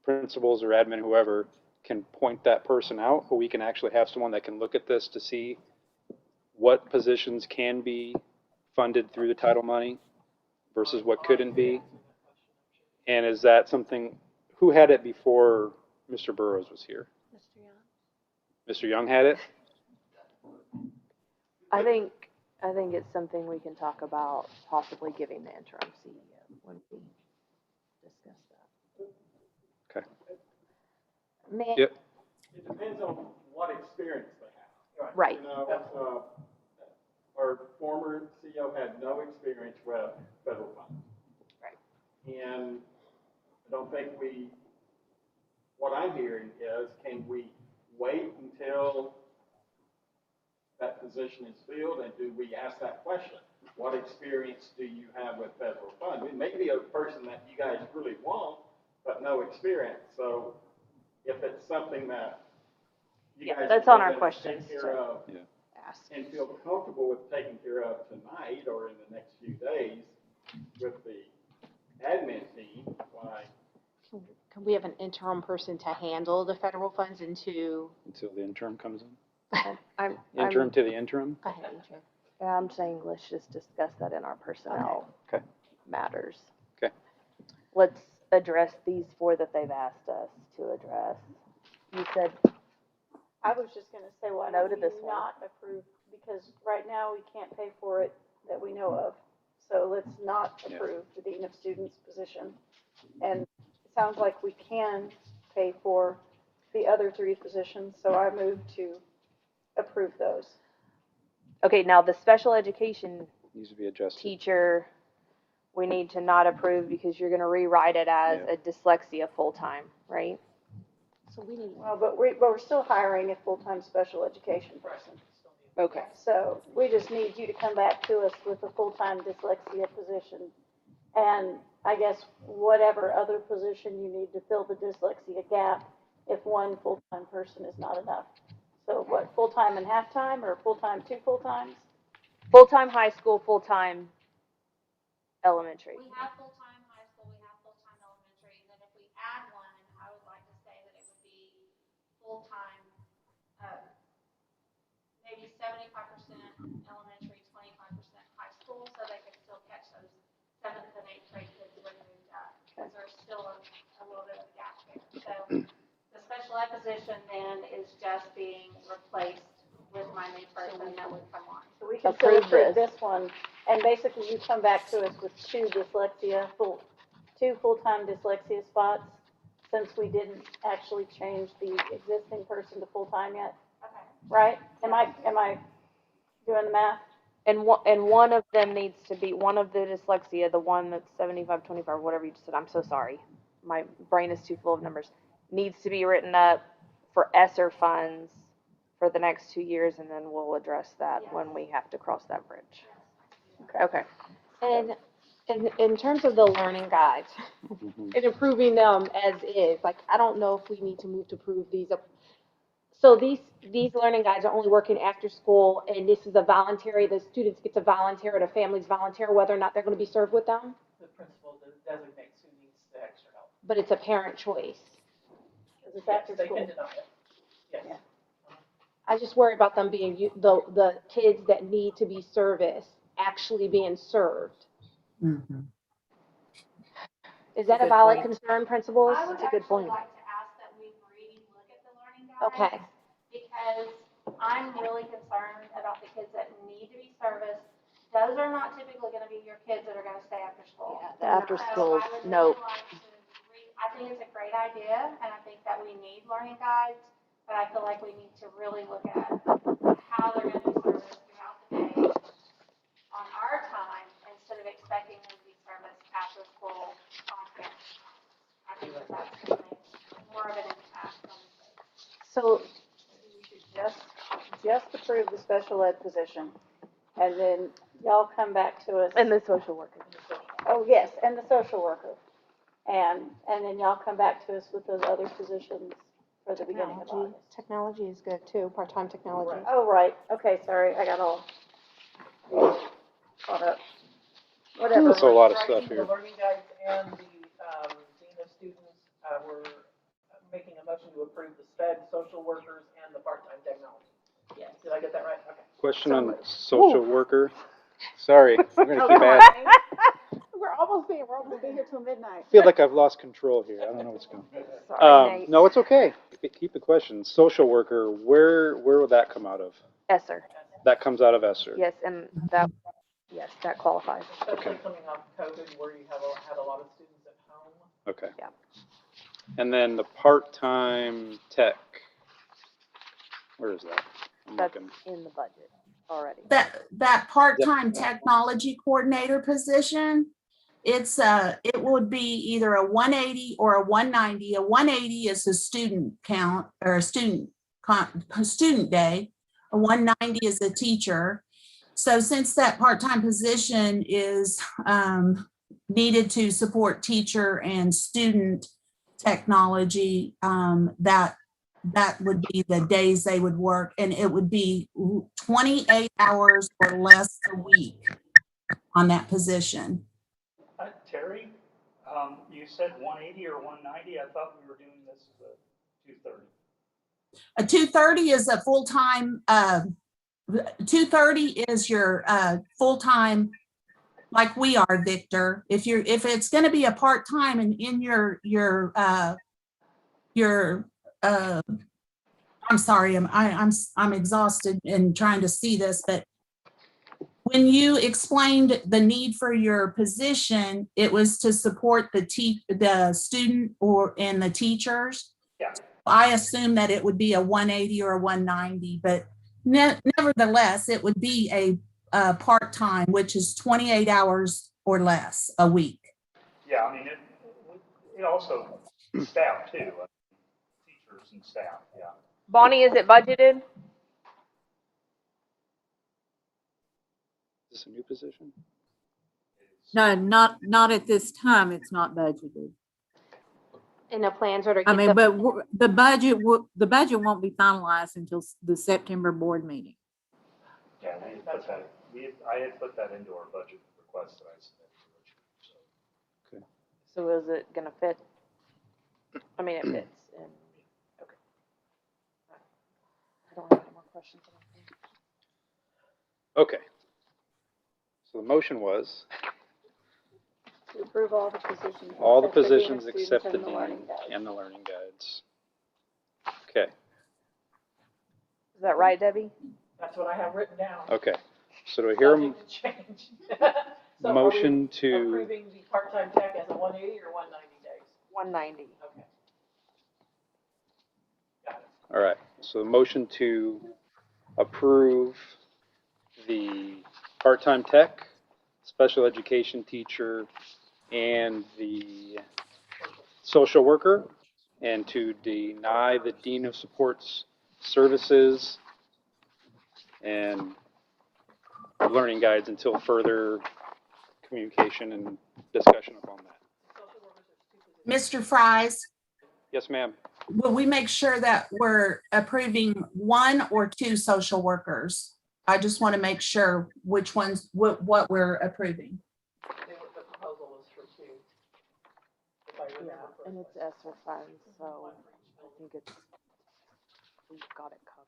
principals or admin, whoever, can point that person out, or we can actually have someone that can look at this to see what positions can be funded through the title money versus what couldn't be? And is that something, who had it before Mr. Burrows was here? Mr. Young had it? I think it's something we can talk about possibly giving the interim CEO when we discuss that. Okay. May, Yep. It depends on what experience they have. Right. You know, our former CEO had no experience with federal funds. Right. And I don't think what I'm hearing is, can we wait until that position is filled, and do we ask that question? What experience do you have with federal funds? It may be a person that you guys really want, but no experience. So if it's something that you Yeah, guys that's can on go our ahead and questions take care to of ask. and feel comfortable with taking care of tonight or in the next few days with the admin team, why, Can we have an interim person to handle the federal funds Until the interim comes in. I'm Interim to the interim? Go ahead, Adrian. I'm saying let's just discuss that in our personnel Okay. matters. Okay. Let's address these four that they've asked us to address. You said I was just gonna say, why No don't to we this one. not approve, because right now we can't pay for it that we know of. So let's not Yeah. approve the Dean of Students position. And it sounds like we can pay for the other three positions, so I move to approve those. okay, now the special education Needs to be adjusted. teacher, we need to not approve because you're gonna rewrite it as Yeah. a dyslexia full-time, right? So we need, Well, but we're still hiring a full-time special education person. Okay. So we just need you to come back to us with a full-time dyslexia position. And I guess whatever other position you need to fill the dyslexia gap, if one full-time person is not enough. So what, full-time and half-time, or full-time, 2 full-times? Full-time high school, full-time elementary. We have full-time high school, we have full-time elementary, and then if we add one, I would like to say that it would be full-time, maybe 75% elementary, 25% high school, so they could still catch those 7th and 8th grade kids when moved up, because there's still a little bit of a gap there. So the special ed position then is just being replaced with my new person that would come on. So we can still Approve approve this. this one, and basically you come back to us with two full-time dyslexia spots, since we didn't actually change the existing person to full-time yet, Okay. right? Am I doing the math? And one of them needs to be, one of the dyslexia, the one that's 75, 25, whatever you just said, I'm so sorry. My brain is too full of numbers. Needs to be written up for ESSER funds for the next 2 years, and then we'll address that when we have to cross that bridge. Okay. and in terms of the learning guides Mhm. and improving them as is, like, I don't know if we need to move to approve these. So these learning guides are only working after school, and this is a voluntary, the students get to volunteer, or the families volunteer whether or not they're gonna be served with them, The principal designates who needs the extra help. but it's a parent choice. Is it Yes, after they school? can deny it. Yes. Yeah. I just worry about them being, the kids that need to be serviced actually being served. Is that a Good valid point. concern, principals? I would That's a good actually point. like to ask that we relook at the learning guides. Okay. Because I'm really concerned about the kids that need to be serviced. Those are not typically gonna be your kids that are gonna stay after school. The after So school, I would really nope. like to I think it's a great idea, and I think that we need learning guides, but I feel like we need to really look at how they're gonna be serviced throughout the day on our time, instead of expecting them to be serviced after school on campus. I think that that's gonna make more of an impact on the kids. So, We should just approve the special ed position, and then y'all come back to us. And the social worker. Oh, yes, and the social worker. And then y'all come back to us with those other positions for the beginning of August. technology is good too, part-time technology. Oh, right, okay, sorry, I got all caught up. Whatever. That's a lot of stuff Striking here. the learning guides and the dean of students, we're making a motion to approve the SPED, social workers, and the part-time technology. Yes. Did I get that right? Okay. Question on social worker. Sorry, I'm gonna keep Okay. asking. We're almost being here till midnight. I feel like I've lost control here. I don't know what's going on. Sorry, Nate. No, it's okay. Keep the questions. Social worker, where would that come out of? ESSER. That comes out of ESSER. Yes, and yes, that qualifies. Especially coming off COVID where you had a lot of students at home. Okay. Yeah. And then the part-time tech. Where is that? I'm That's looking. in the budget already. That part-time technology coordinator position, it would be either a 180 or a 190. A 180 is a student count or a student day. A 190 is a teacher. So since that part-time position is needed to support teacher and student technology, that that would be the days they would work, and it would be 28 hours or less a week on that position. Terry, you said 180 or 190. I thought we were doing this as a 230. A 230 is a full-time, 230 is your full-time, like we are, Victor. If it's going to be a part-time and in your I'm sorry, I'm exhausted and trying to see this, but when you explained the need for your position, it was to support the student and the teachers. Yeah. I assume that it would be a 180 or a 190, but nevertheless, it would be a part-time, which is 28 hours or less a week. Yeah, I mean, it also staff too, teachers and staff, yeah. Bonnie, is it budgeted? Is this a new position? No, not at this time. It's not budgeted. And the plans are to I get mean, but the budget won't be finalized until the September board meeting. Yeah, I had put that into our budget request that I submitted originally, so. So is it gonna fit? I mean, it fits. And, okay. I don't have any more questions. I don't think. Okay. So the motion was To approve all the positions. all the except the dean of positions students except the and dean learning guides. and the learning guides. Okay, Is that right, Debbie? That's what I have written down. okay. So do I hear a Subject to change. So are we motion to, approving the part-time tech as a 180 or 190 days? 190. Okay. Got it. all right, so the motion to approve the part-time tech, special education teacher, and the social worker, and to deny the Dean of Supports Services and learning guides until further communication and discussion upon that. Mr. Fries, Yes, ma'am. will we make sure that we're approving one or two social workers? I just want to make sure which ones, what we're approving. The proposal was for two. If I Yeah, remember and correctly. it's ESSER funds, so I think we've got it covered.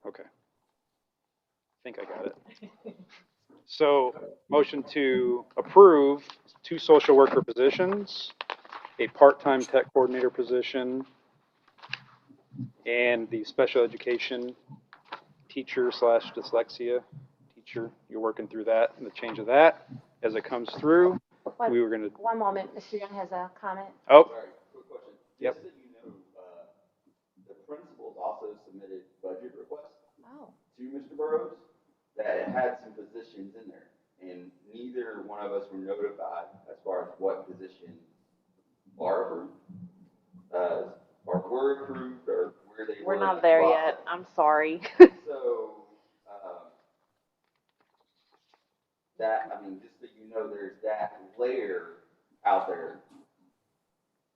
Okay. I think I got it. So, motion to approve 2 social worker positions, a part-time tech coordinator position, and the special education teacher / dyslexia teacher. You're working through that and the change of that as it comes through. We were going to, One moment, Mr. Young has a comment. oh, Sorry, quick question. Yep. Just so you know, the principals also submitted budget requests Oh. to Mr. Burrows that had some positions in there. And neither one of us were notified as far as what positions are approved, or were approved, or where they were. We're in not the there process. yet. I'm sorry. So, that, I mean, just so you know, there's that layer out there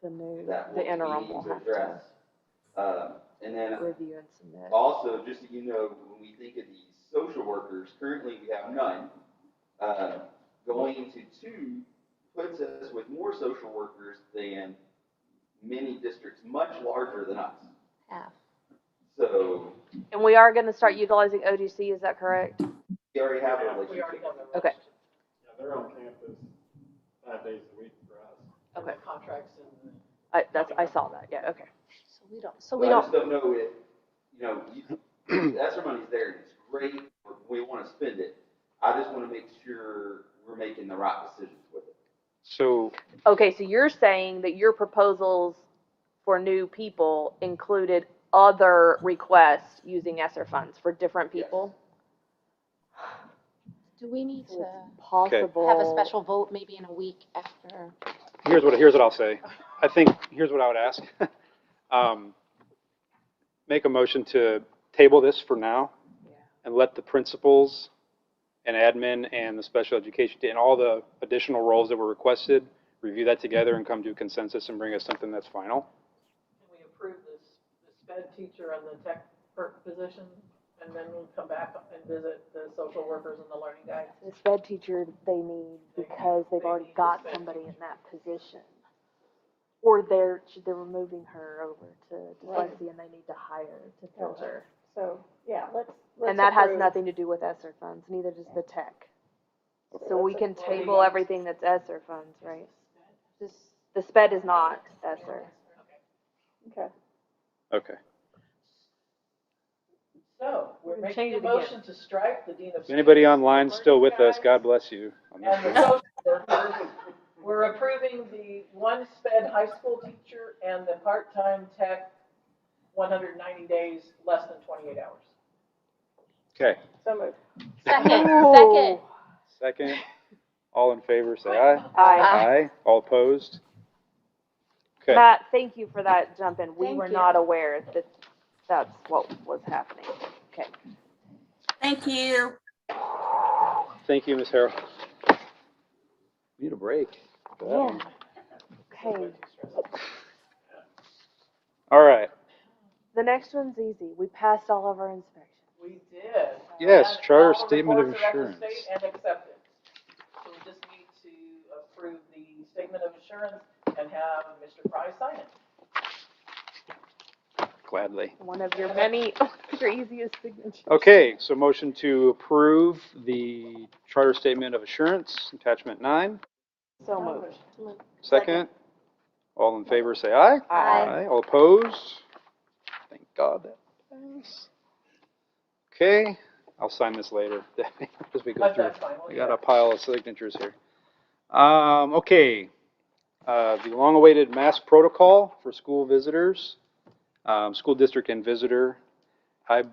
The new, that the we interim need will to have address. And then to review and submit. also, just so you know, when we think of these social workers, currently we have none. Going to 2 puts us with more social workers than many districts much larger than us. Half. So And we are going to start utilizing OGC, is that correct? we already have a We already relationship. have the Okay. Yeah, they're on campus 5 days a week for us. Okay. the contracts and the. I saw that, yeah, okay. So we don't, so So we I don't, just don't know if, ESSER money's there, and it's great, we want to spend it. I just want to make sure we're making the right decisions with it. so, Okay, so you're saying that your proposals for new people included other requests using ESSER funds for different people? do we need to Possible. have a special vote maybe in a week after? here's what I'll say. I think, here's what I would ask. Make a motion to table this for now and let the principals and admin and the special education and all the additional roles that were requested review that together and come to a consensus and bring us something that's final. Can we approve the sped teacher and the tech position, and then we'll come back and visit the social workers and the learning guides? The sped teacher they need because they've already got somebody in that position. Or they're moving her over to dyslexia and they need to hire to fill her. So, yeah, let's And that has approve. nothing to do with ESSER funds, neither does the tech. So we let's can approve. table everything that's ESSER funds, right? The sped is not ESSER. Okay. Okay. So, we're We're gonna making change a it again. motion to strike the dean of. Is anybody students, online the still with learning us? God guides, bless you. On this And the one. social workers. We're approving the one sped high school teacher and the part-time tech, 190 days, less than 28 hours. Okay. So moved. Second. Second. All in favor, say aye. Aye. Aye. All opposed? Okay. Matt, thank you for that jump in. We Thank were you. not aware that that's what was happening. Okay. Thank you. Thank you, Ms. Harrell. We need a break. Yeah. Okay. All right. The next one's easy. We passed all of our inspections. We did. Yes, And charter all the statement of reports are at the assurance. state and accepted. So we just need to approve the statement of assurance and have Mr. Fry sign it. Gladly. One of your many, your easiest signatures. Okay, so motion to approve the charter statement of assurance, attachment 9. So moved. Second. All in favor, say aye. Aye. All opposed? Thank God that passed. Okay, I'll sign this later as we go But through. that's fine. We'll We do got a that. pile of signatures here. Okay, the long-awaited mask protocol for school visitors, school district and visitor. I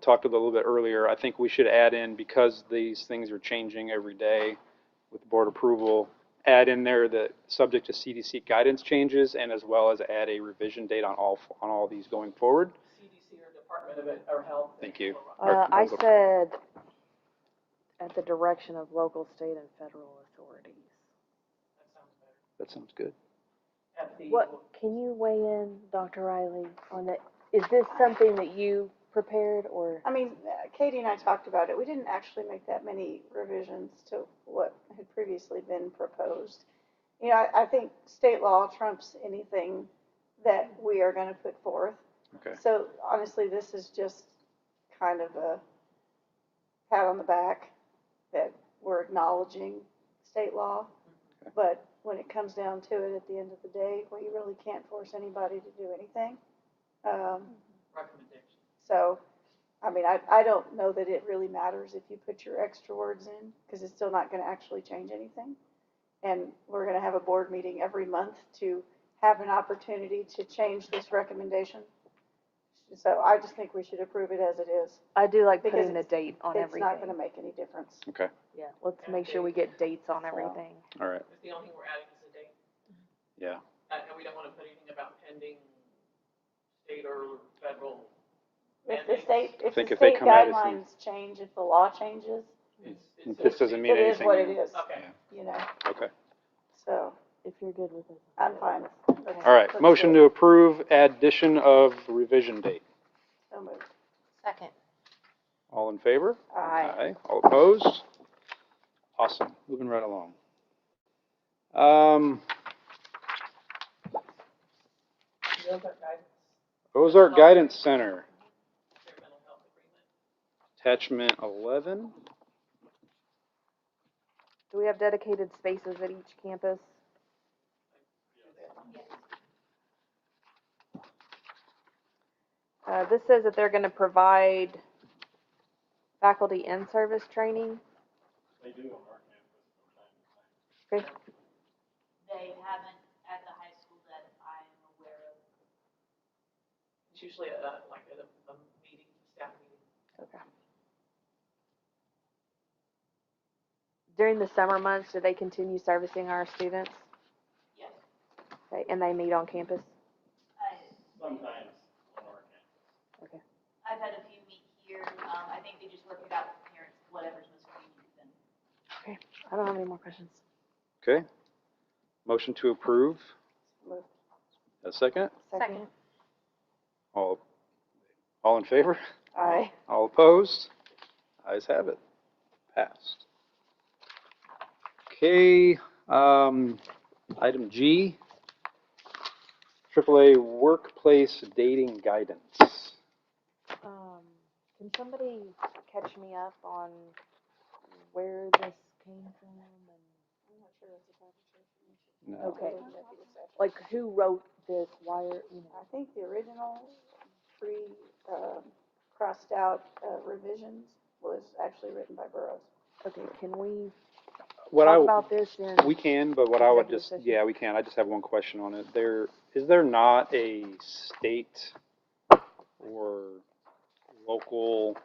talked a little bit earlier. I think we should add in, because these things are changing every day with board approval, add in there the subject to CDC guidance changes, and as well as add a revision date on all these going forward. CDC or Department of Health. Thank you. I said at the direction of local, state, and federal authorities. That sounds better. That sounds good. At the, What, can you weigh in, Dr. Riley, on that? Is this something that you prepared or? I mean, Katie and I talked about it. We didn't actually make that many revisions to what had previously been proposed. You know, I think state law trumps anything that we are going to put forth. Okay. So honestly, this is just kind of a pat on the back that we're acknowledging state law. Okay. But when it comes down to it, at the end of the day, well, you really can't force anybody to do anything. recommendation. So, I mean, I don't know that it really matters if you put your extra words in, because it's still not going to actually change anything. And we're going to have a board meeting every month to have an opportunity to change this recommendation. So I just think we should approve it as it is. I do like Because putting the date on It's everything. not going to make any difference. Okay. Yeah, let's make sure we get dates on everything. All right. It's the only thing we're adding is a date. Yeah. And we don't want to put anything about pending state or federal If the mandates. state, if think the if they state come at us and- guidelines change, if the law changes, This doesn't mean it is anything. what it is, Okay. you know, Okay. so If you're good with it. I'm fine. All right. Motion to approve addition of revision date. So moved. Second. All in favor? Aye. All opposed? Awesome. Moving right along. Those are guidance, Ozark Guidance Center, their mental health agreement. attachment 11. Do we have dedicated spaces at each campus? This says that they're going to provide faculty in-service training. They do on our campus from time to time. Okay. They haven't at the high school that I'm aware of. It's usually like at a meeting, staff meeting. Okay. During the summer months, do they continue servicing our students? Yes. Okay, and they meet on campus? Sometimes on our campus. Okay. I've had a few meet here. I think they just work it out with parents, whatever's most convenient to them. Okay. I don't have any more questions. Okay. Motion to approve. A second? Second. All in favor? Aye. All opposed? Ayes have it. Passed. Okay, item G, AAA workplace dating guidance. Can somebody catch me up on where this came from? I'm not sure it's a conversation. No. Okay. Like who wrote this? Why are, I think the original crossed out revisions was actually written by Burroughs. okay, can we What talk about this in? we can, but what I would executive just, session? yeah, we can. I just have one question on it. Is there not a state or local,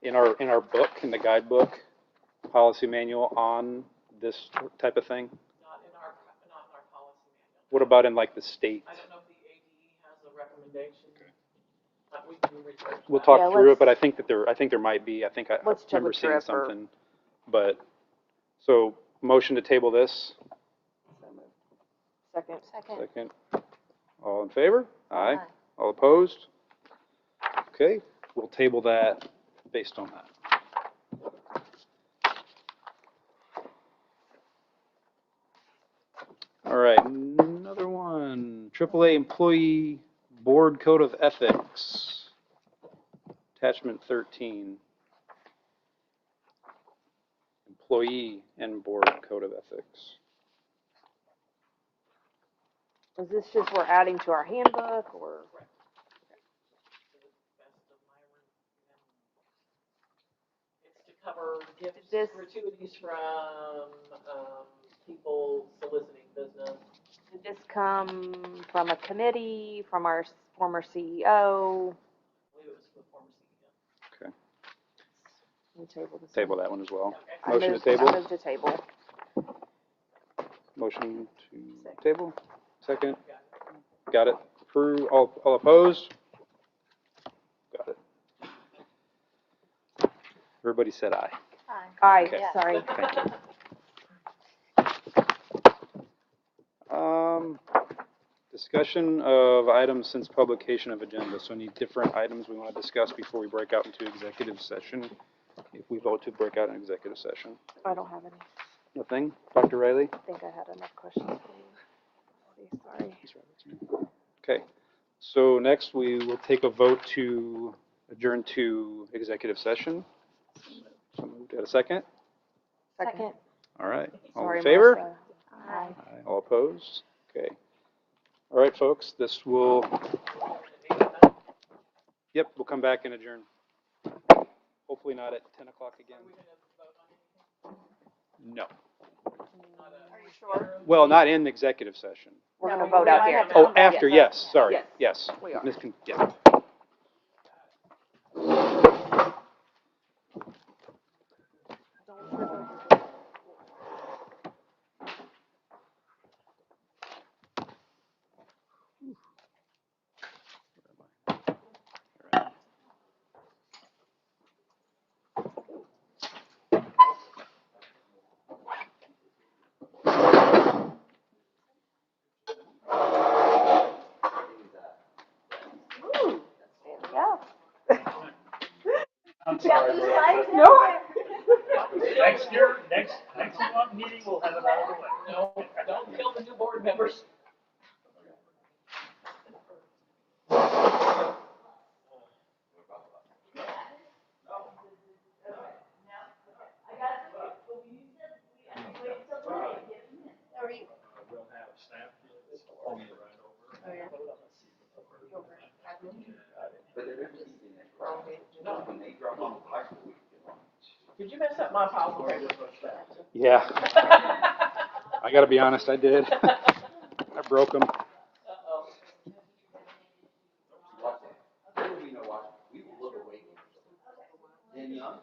in our book, in the guidebook, policy manual on this type of thing? Not in our policy manual. What about in like the state? I don't know if the ADE has a recommendation. We can research We'll that. talk Yeah, through it, let's- but I think there might be. I think I Let's check remember with seeing Trip or- something. But, so, motion to table this? Second. Second. All in favor? Aye. All opposed? Okay, we'll table that based on that. All right, another one. AAA Employee Board Code of Ethics. Attachment 13. Employee and Board Code of Ethics. Is this just we're adding to our handbook or? It's to cover gifts, This- gratuities from people soliciting business. Did this come from a committee, from our former CEO? I believe it was the former CEO. Okay, We table this. table that one as well. Okay. Motion to I table? move to table. Motion to table? Second? Got it. Approve, all opposed? Got it. Everybody said aye. Aye, Okay. sorry. Thank you. Discussion of items since publication of agenda. So any different items we want to discuss before we break out into executive session? If we vote to break out in executive session. I don't have any. Nothing? Dr. Riley? I think I had enough questions for you. Sorry. Okay. So next we will take a vote to adjourn to executive session. So moved. Got a second? Second. All right. All Sorry, in favor? Melissa. Aye. Aye. All opposed? Okay. All right, folks, this will, yep, we'll come back and adjourn. Hopefully not at 10 o'clock again. No. Are you sure? Well, not in the executive session. We're gonna vote out here. Oh, after, yes, sorry, Yes. yes. We are. Yeah. I'm sorry. Next month meeting, we'll have it out of the way. No, don't kill the new board members. We'll have staff. I'll be right over. Oh, yeah. But they're gonna keep in that. When they drop off the high school, we can get on. Did you mess up my file? Yeah, I gotta be honest, I did. I broke them. Uh-oh. There will be no watch. We will look away. Then young.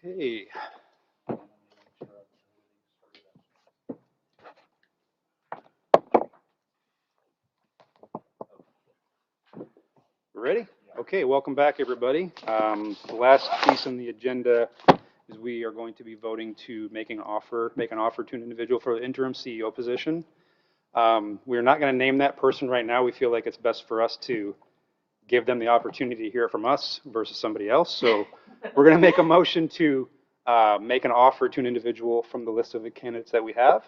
Okay. Ready? Okay, welcome back, everybody. The last piece on the agenda is we are going to be voting to make an offer to an individual for the interim CEO position. We're not going to name that person right now. We feel like it's best for us to give them the opportunity to hear it from us versus somebody else. So we're going to make a motion to make an offer to an individual from the list of the candidates that we have.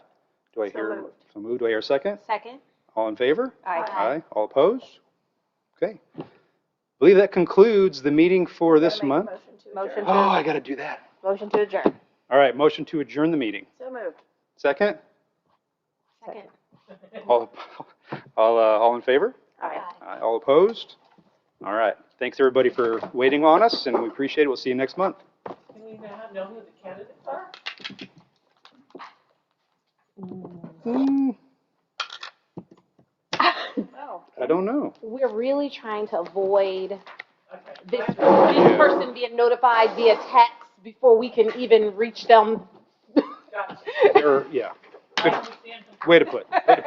Do I hear so moved? Do I hear a second? Second. All in favor? Aye. Aye. All opposed? Okay. I believe that concludes the meeting for this month. Motion to, Oh, I got to do that. motion to adjourn. All right, motion to adjourn the meeting. So moved. Second? Second. All in favor? Aye. Aye. All opposed? All right. Thanks, everybody, for waiting on us, and we appreciate it. We'll see you next month. Can we now know who the candidates are? Oh. I don't know. We're really trying to avoid Okay. this person being notified via text before we can even reach them. Gotcha. Yeah. I understand. Way to put it.